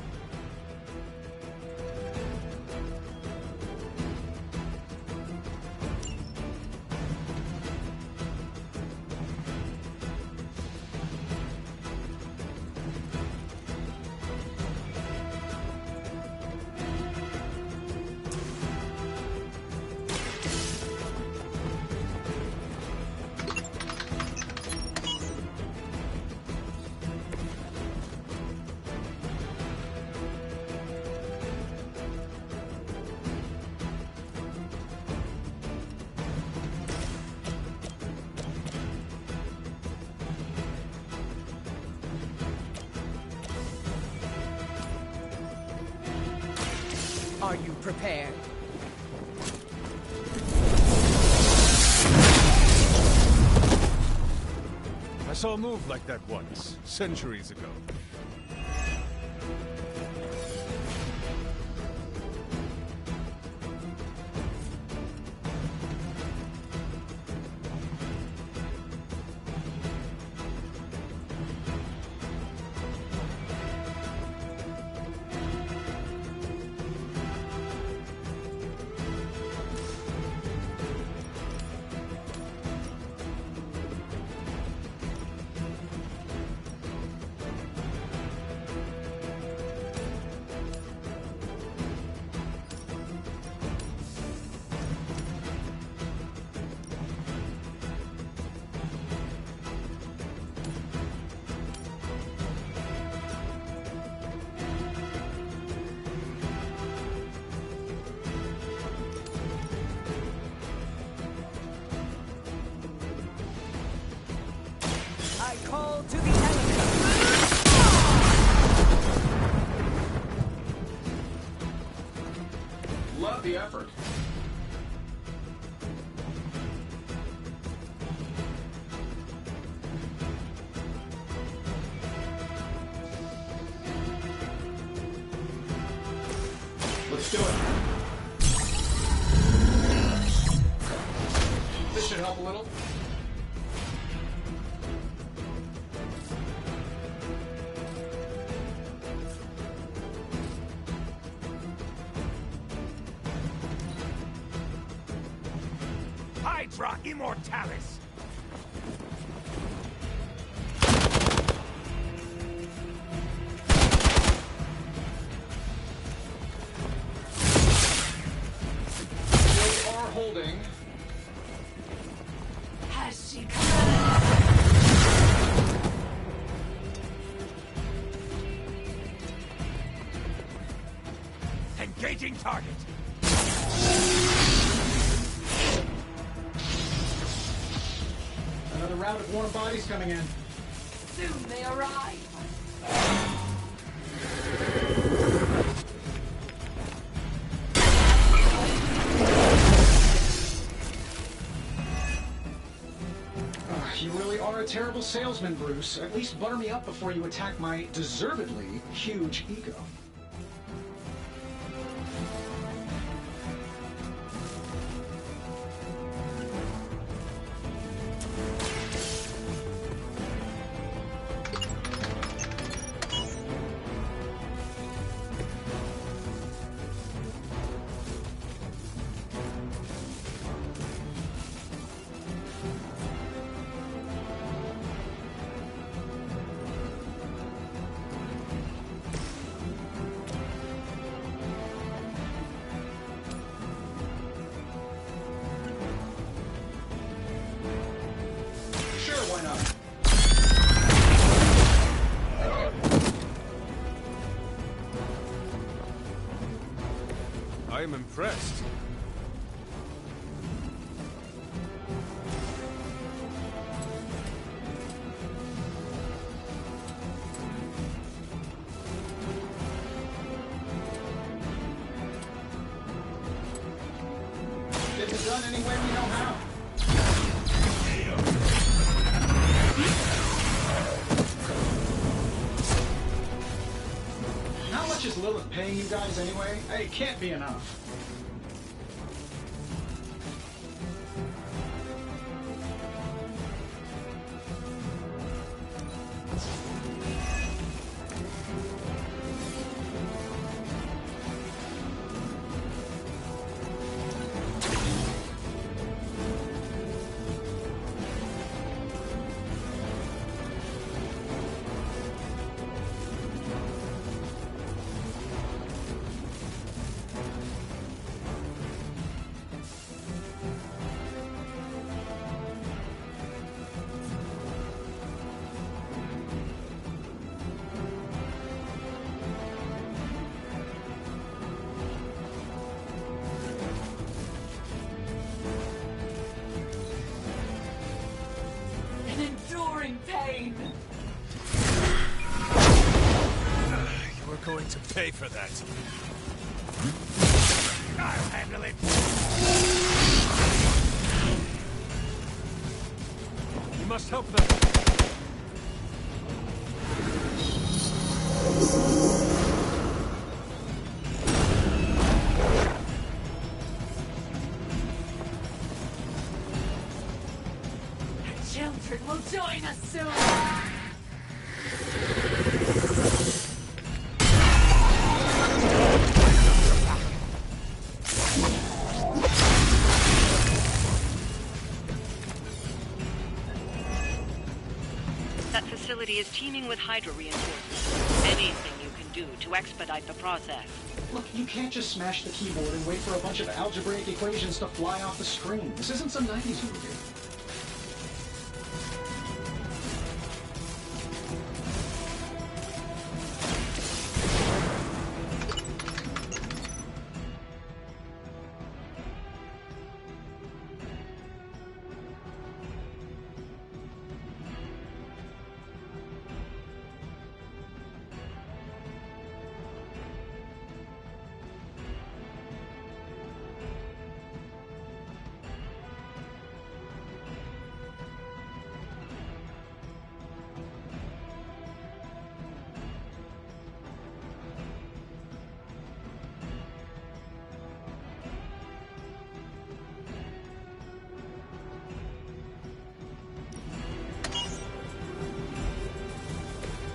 S11: Are you prepared?
S19: I saw a move like that once, centuries ago.
S11: I call to the enemy.
S4: Love the effort. Let's do it. This should help a little.
S2: Hydra Immortalis!
S7: building.
S13: Has she
S19: Engaging target.
S7: Another round of warm bodies coming in.
S13: soon they arrive?
S7: You really are a terrible salesman, Bruce. At least butter me up before you attack my deservedly huge ego.
S19: I am impressed.
S7: Get it done any way we know how. How much is Lilith paying you guys anyway? Hey, it can't be enough.
S13: Pain.
S19: You are going to pay for that. I'll handle it. You must help them.
S13: Children will join us soon.
S1: That facility is teeming with Hydra reinforcements. Anything you can do to expedite the process.
S7: Look, you can't just smash the keyboard and wait for a bunch of algebraic equations to fly off the screen. This isn't some 90s movie.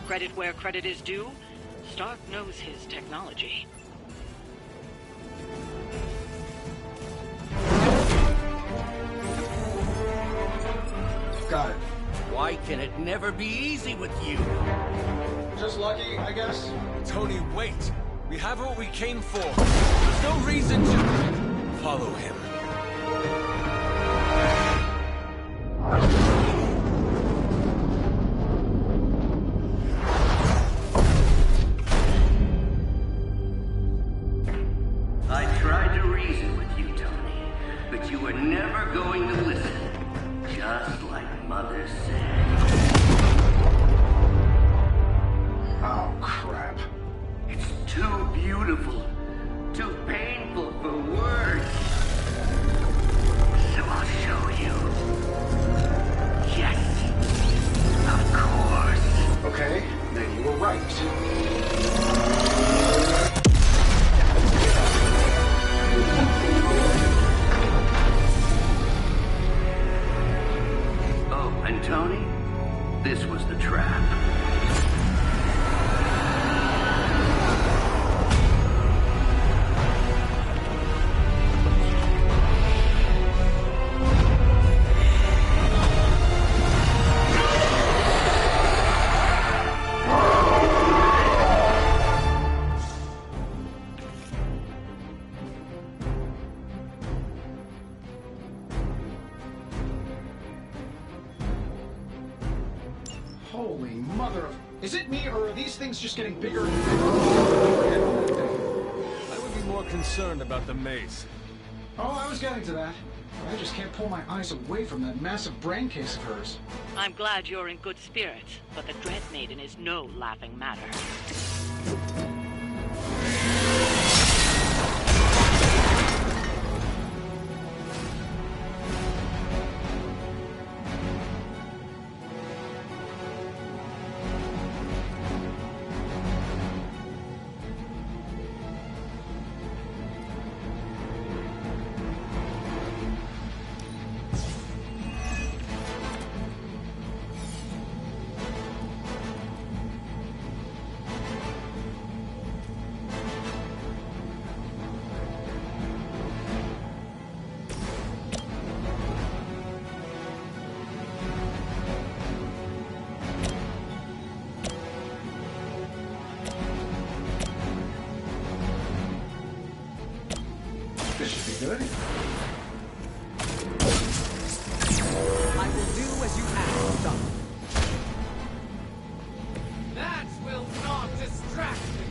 S1: Credit where credit is due, Stark knows his technology.
S7: Got it.
S18: Why can it never be easy with you?
S7: Just lucky, I guess.
S3: Tony, wait! We have what we came for. There's no reason to... Follow him.
S17: Tony? This was the trap.
S7: Holy mother of... Is it me, or are these things just getting bigger and bigger?
S19: I would be more concerned about the maze.
S7: Oh, I was getting to that. I just can't pull my eyes away from that massive brain case of hers.
S1: I'm glad you're in good spirits, but the Dread Maiden is no laughing matter.
S7: This should be good.
S11: I will do as you ask, Doc.
S8: That will not distract me.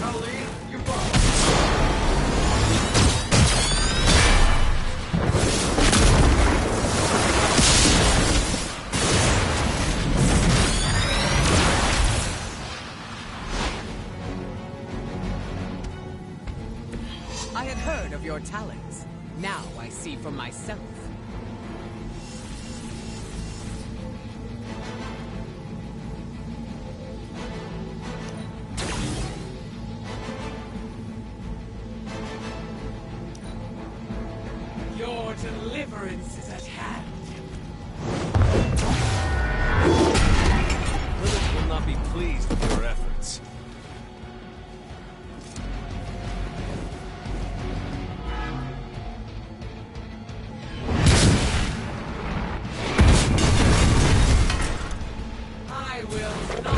S8: Tony, you follow.
S11: I had heard of your talents. Now I see for myself.
S8: Your deliverance is at hand.
S19: Lilith will not be pleased with your efforts.
S8: I will not.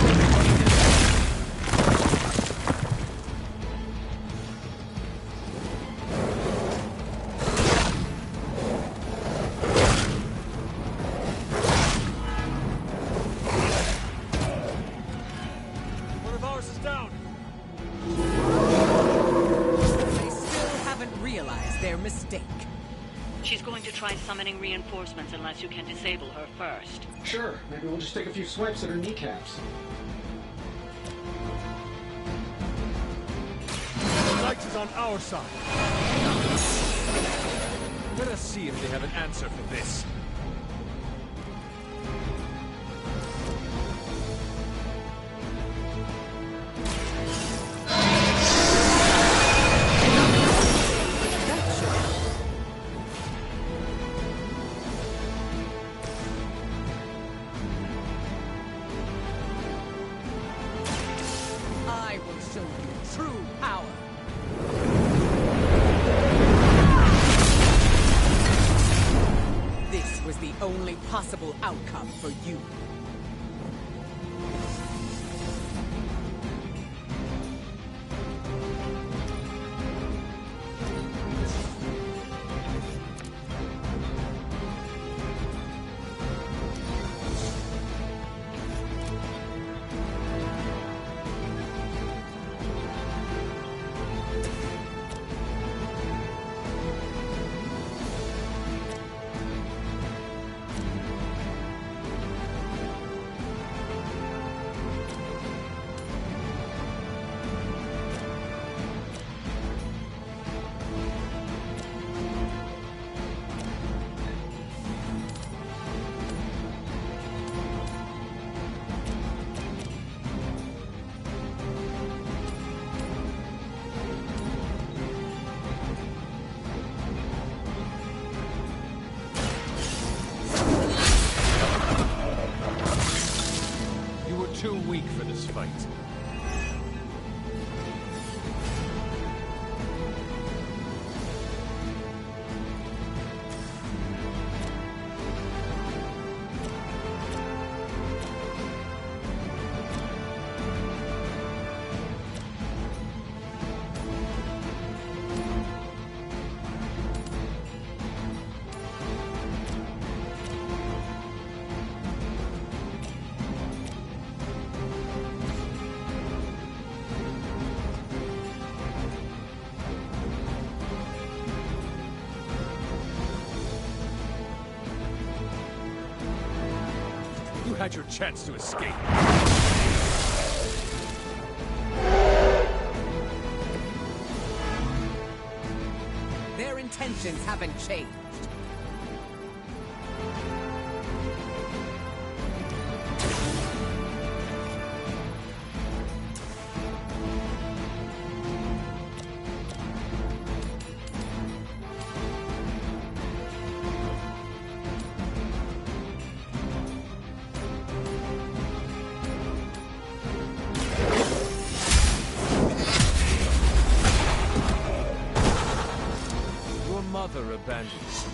S19: One of ours is down.
S11: They still haven't realized their mistake.
S1: She's going to try summoning reinforcements unless you can disable her first.
S7: Sure, maybe we'll just take a few swipes at her kneecaps.
S19: The light is on our side. Let us see if they have an answer for this.
S11: I will show you true power. This was the only possible outcome for you.
S19: this fight. You had your chance to escape.
S11: Their intentions haven't changed.
S3: Mother abandoned you.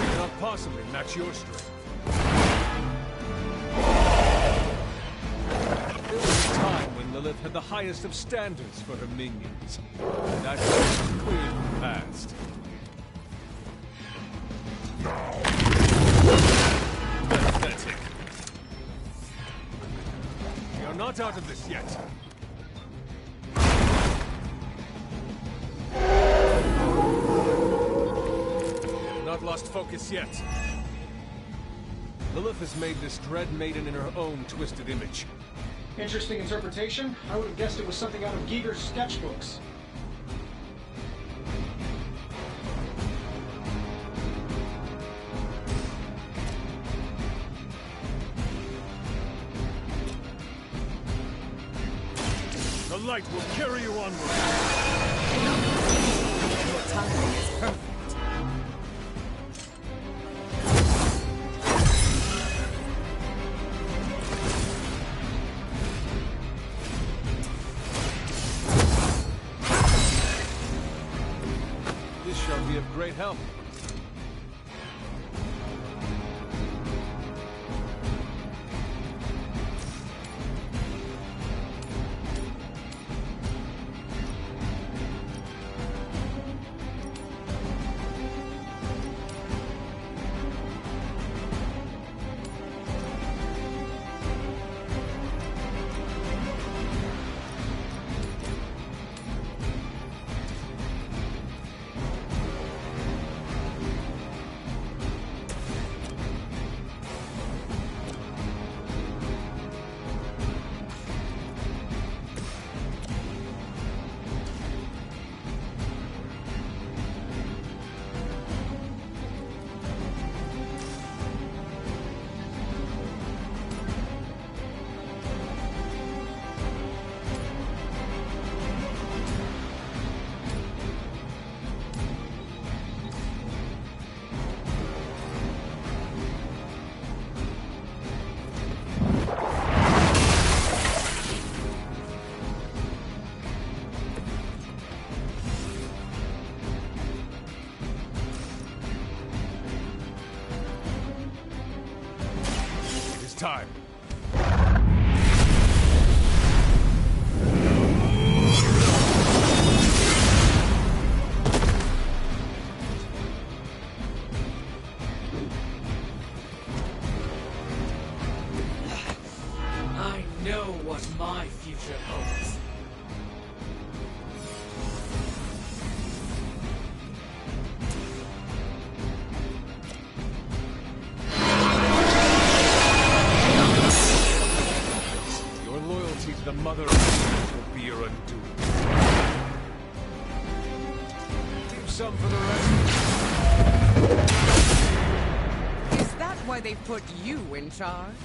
S19: Cannot possibly match your strength. There was a time when Lilith had the highest of standards for her minions. That was clearly past. Pathetic. We are not out of this yet. Not lost focus yet. Lilith has made this Dread Maiden in her own twisted image.
S7: Interesting interpretation. I would have guessed it was something out of Giger's sketchbooks.
S19: The light will carry you onward.
S11: Your timing is perfect.
S3: This shall be of great help.
S19: Time.
S9: I know what my future holds.
S19: The mother will be your undoing. Leave some for the rest.
S11: Is that why they put you in charge?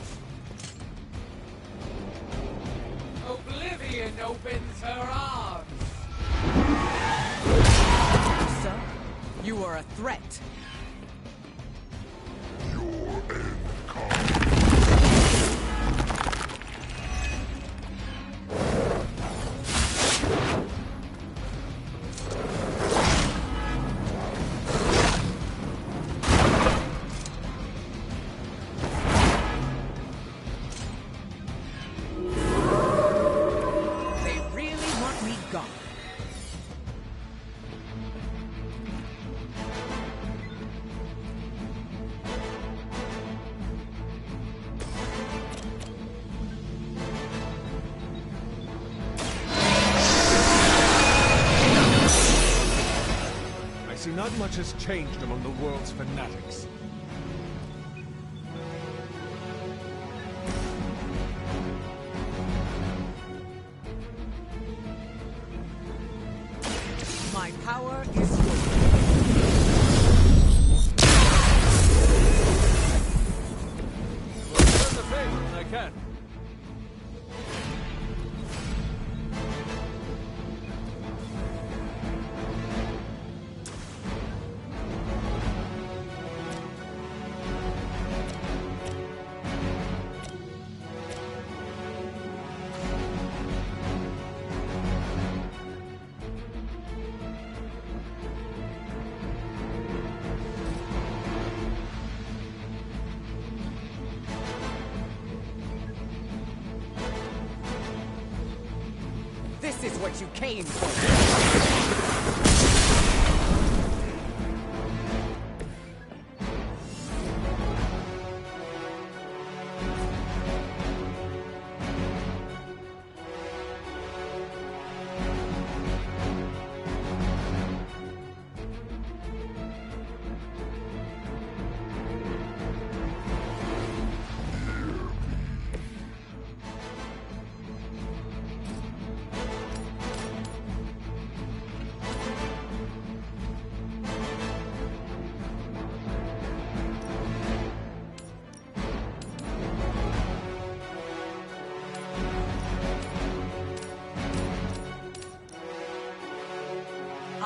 S7: Oh,
S13: and opens her arms.
S11: So, you are a threat.
S19: Not much has changed among the world's fanatics.
S11: My power is yours.
S19: Well, return the favor when I can.
S11: This is what you came for.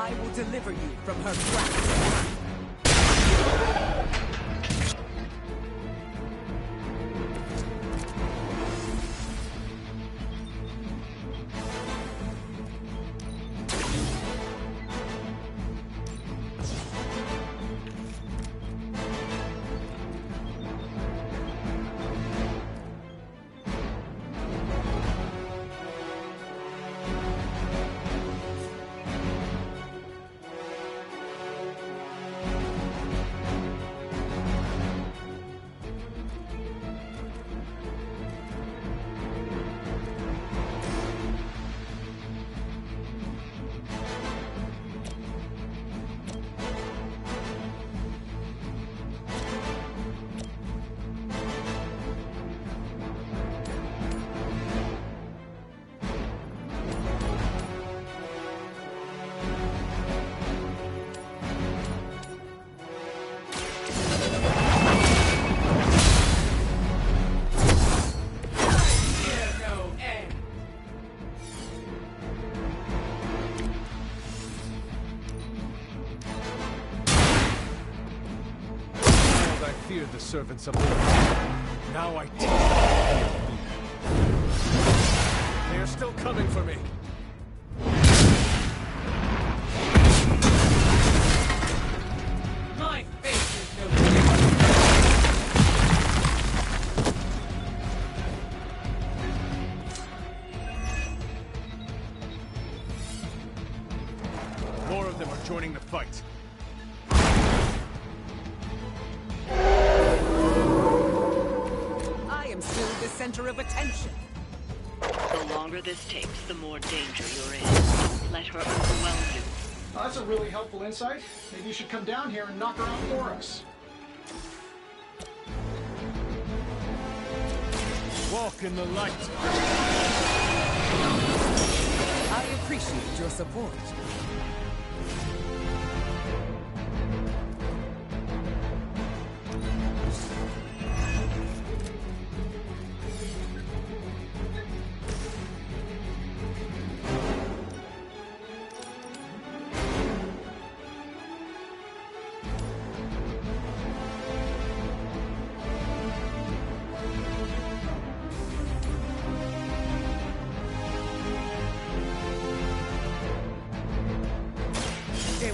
S11: I will deliver you from her grasp.
S19: Feared the servants of the Lord. Now I teach them. They are still coming for me.
S13: My face is no
S19: More of them are joining the fight.
S11: The center of attention.
S1: The longer this takes, the more danger you're in. Don't let her overwhelm you.
S20: Oh, that's a really helpful insight. Maybe you should come down here and knock her out for us.
S19: Walk in the light.
S11: I appreciate your support.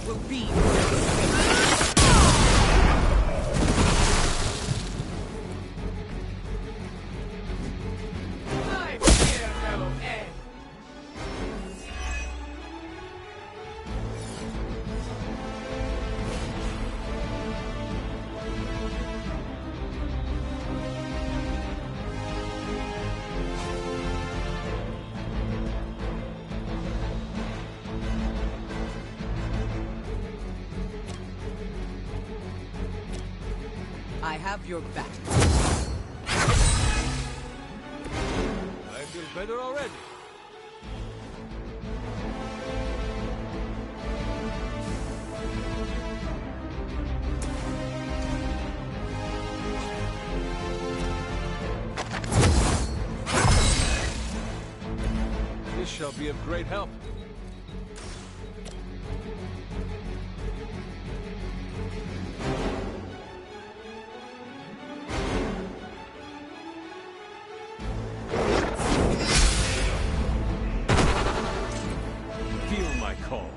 S11: will be.
S13: I fear no end.
S11: I have your back.
S19: I feel better already. This shall be of great help. Feel my call.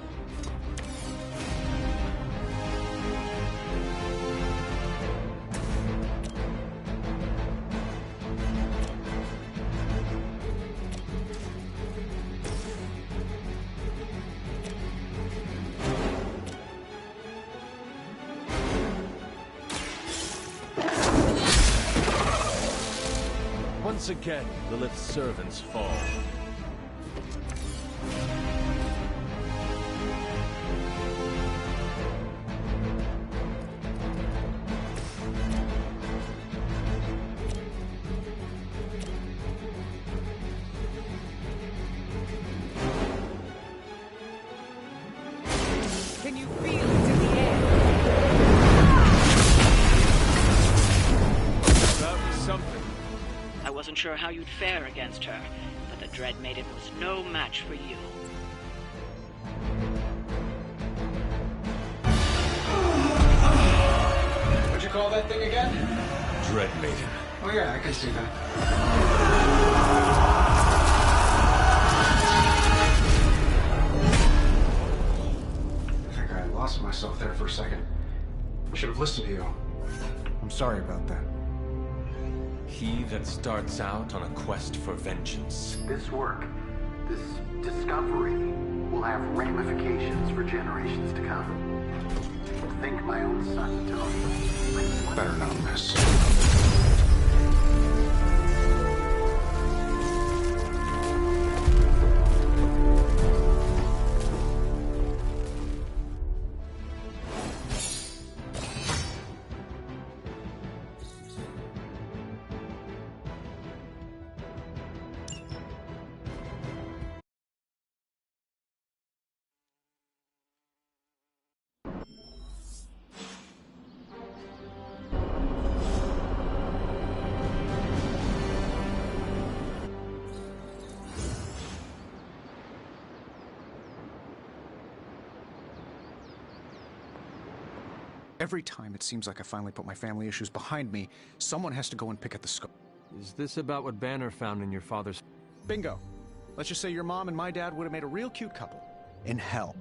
S19: Once again, Lilith's servants fall.
S11: Can you feel it in the air?
S19: That was something.
S1: I wasn't sure how you'd fare against her, but the Dread Maiden was no match for you.
S20: What'd you call that thing again?
S3: Dread Maiden.
S20: Oh yeah, I can see that. I think I lost myself there for a second. I should have listened to you.
S7: I'm sorry about that.
S3: He that starts out on a quest for vengeance.
S17: This work, this discovery, will have ramifications for generations to come. Think my own son, Tony.
S20: Better not miss.
S7: Every time it seems like I finally put my family issues behind me, someone has to go and pick at the skull.
S19: Is this about what Banner found in your father's...
S7: Bingo. Let's just say your mom and my dad would have made a real cute couple. In hell.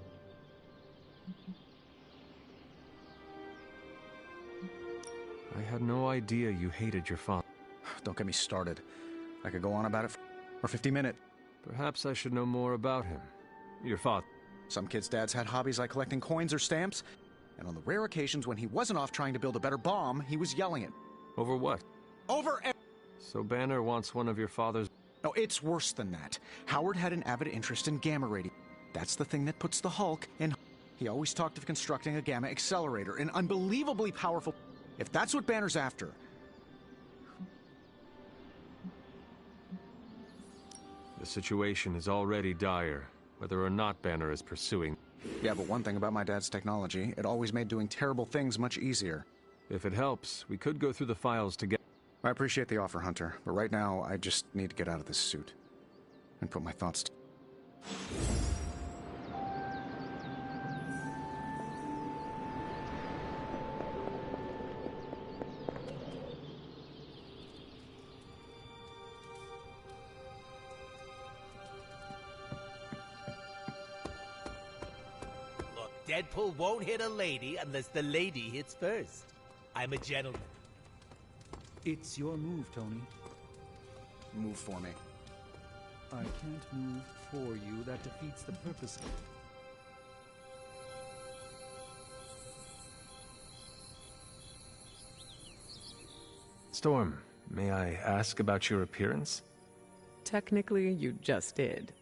S19: I had no idea you hated your father.
S7: Don't get me started. I could go on about it for 50 minutes.
S19: Perhaps I should know more about him. Your father.
S7: Some kids' dads had hobbies like collecting coins or stamps, and on the rare occasions when he wasn't off trying to build a better bomb, he was yelling it.
S19: Over what?
S7: Over
S19: So Banner wants one of your father's...
S7: No, it's worse than that. Howard had an avid interest in gamma radiation. That's the thing that puts the Hulk in... He always talked of constructing a gamma accelerator, an unbelievably powerful... If that's what Banner's after...
S19: The situation is already dire, whether or not Banner is pursuing...
S7: Yeah, but one thing about my dad's technology, it always made doing terrible things much easier.
S19: If it helps, we could go through the files together.
S7: I appreciate the offer, Hunter, but right now, I just need to get out of this suit. And put my thoughts to...
S3: Look,
S21: Deadpool won't hit a lady unless the lady hits first. I'm a gentleman.
S5: It's your move, Tony.
S20: Move for me.
S5: I can't move for you. That defeats the purpose of it.
S3: Storm, may I ask about your appearance?
S11: Technically, you just did.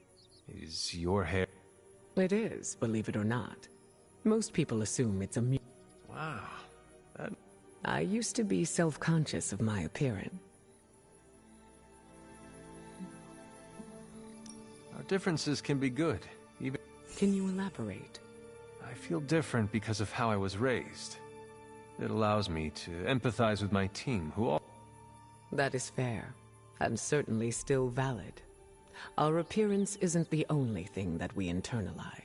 S3: Is your hair...
S11: It is, believe it or not. Most people assume it's a
S3: Wow.
S11: I used to be self-conscious of my appearance.
S3: Our differences can be good, even...
S11: Can you elaborate?
S3: I feel different because of how I was raised. It allows me to empathize with my team, who all...
S11: That is fair, and certainly still valid. Our appearance isn't the only thing that we internalize.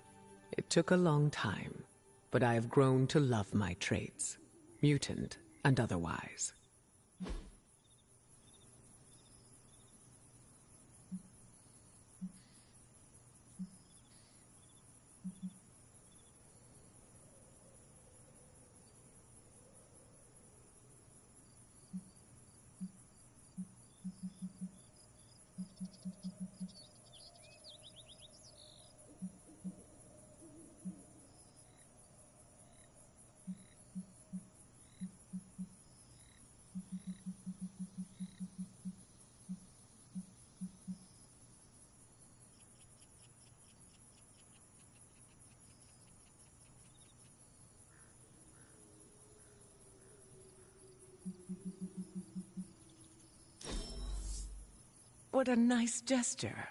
S11: It took a long time, but I have grown to love my traits, mutant and otherwise. What a nice gesture.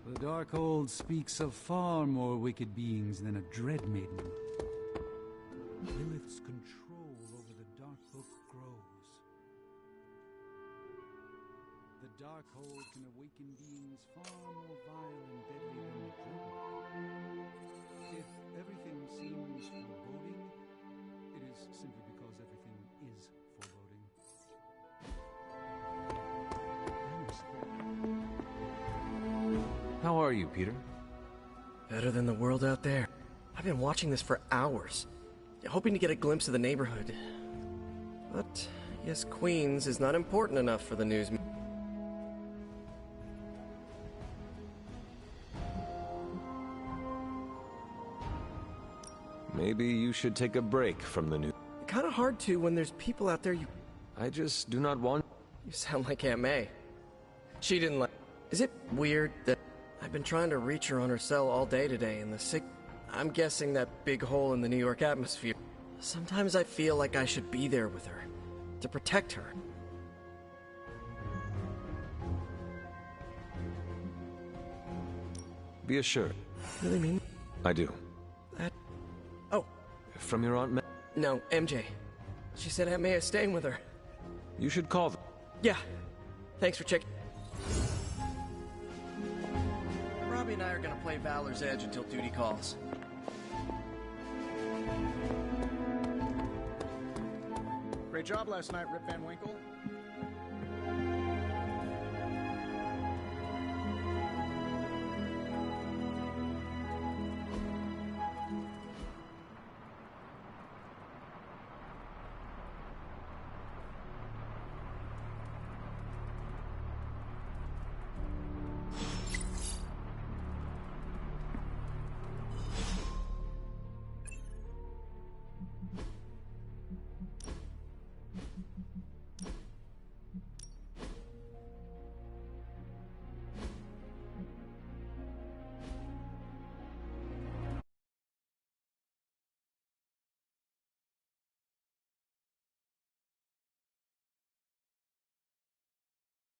S5: The Darkhold speaks of far more wicked beings than a Dread Maiden. Lilith's control over the Dark Book grows. The Darkhold can awaken beings far more vile and deadly than the Dread. If everything seems foreboding, it is simply because everything is foreboding.
S3: How are you, Peter?
S6: Better than the world out there. I've been watching this for hours, hoping to get a glimpse of the neighborhood. But I guess Queens is not important enough for the news.
S3: Maybe you should take a break from the news.
S6: Kind of hard to when there's people out there you...
S3: I just do not want...
S6: You sound like Aunt May. She didn't like... Is it weird that I've been trying to reach her on her cell all day today and the sick... I'm guessing that big hole in the New York atmosphere. Sometimes I feel like I should be there with her, to protect her.
S3: Be assured.
S6: Really mean?
S3: I do.
S6: That... Oh.
S3: From your Aunt May?
S6: No, MJ. She said Aunt May is staying with her.
S3: You should call them.
S6: Yeah. Thanks for checking. Robbie and I are gonna play Valor's Edge until duty calls.
S20: Great job last night, Rip Van Winkle.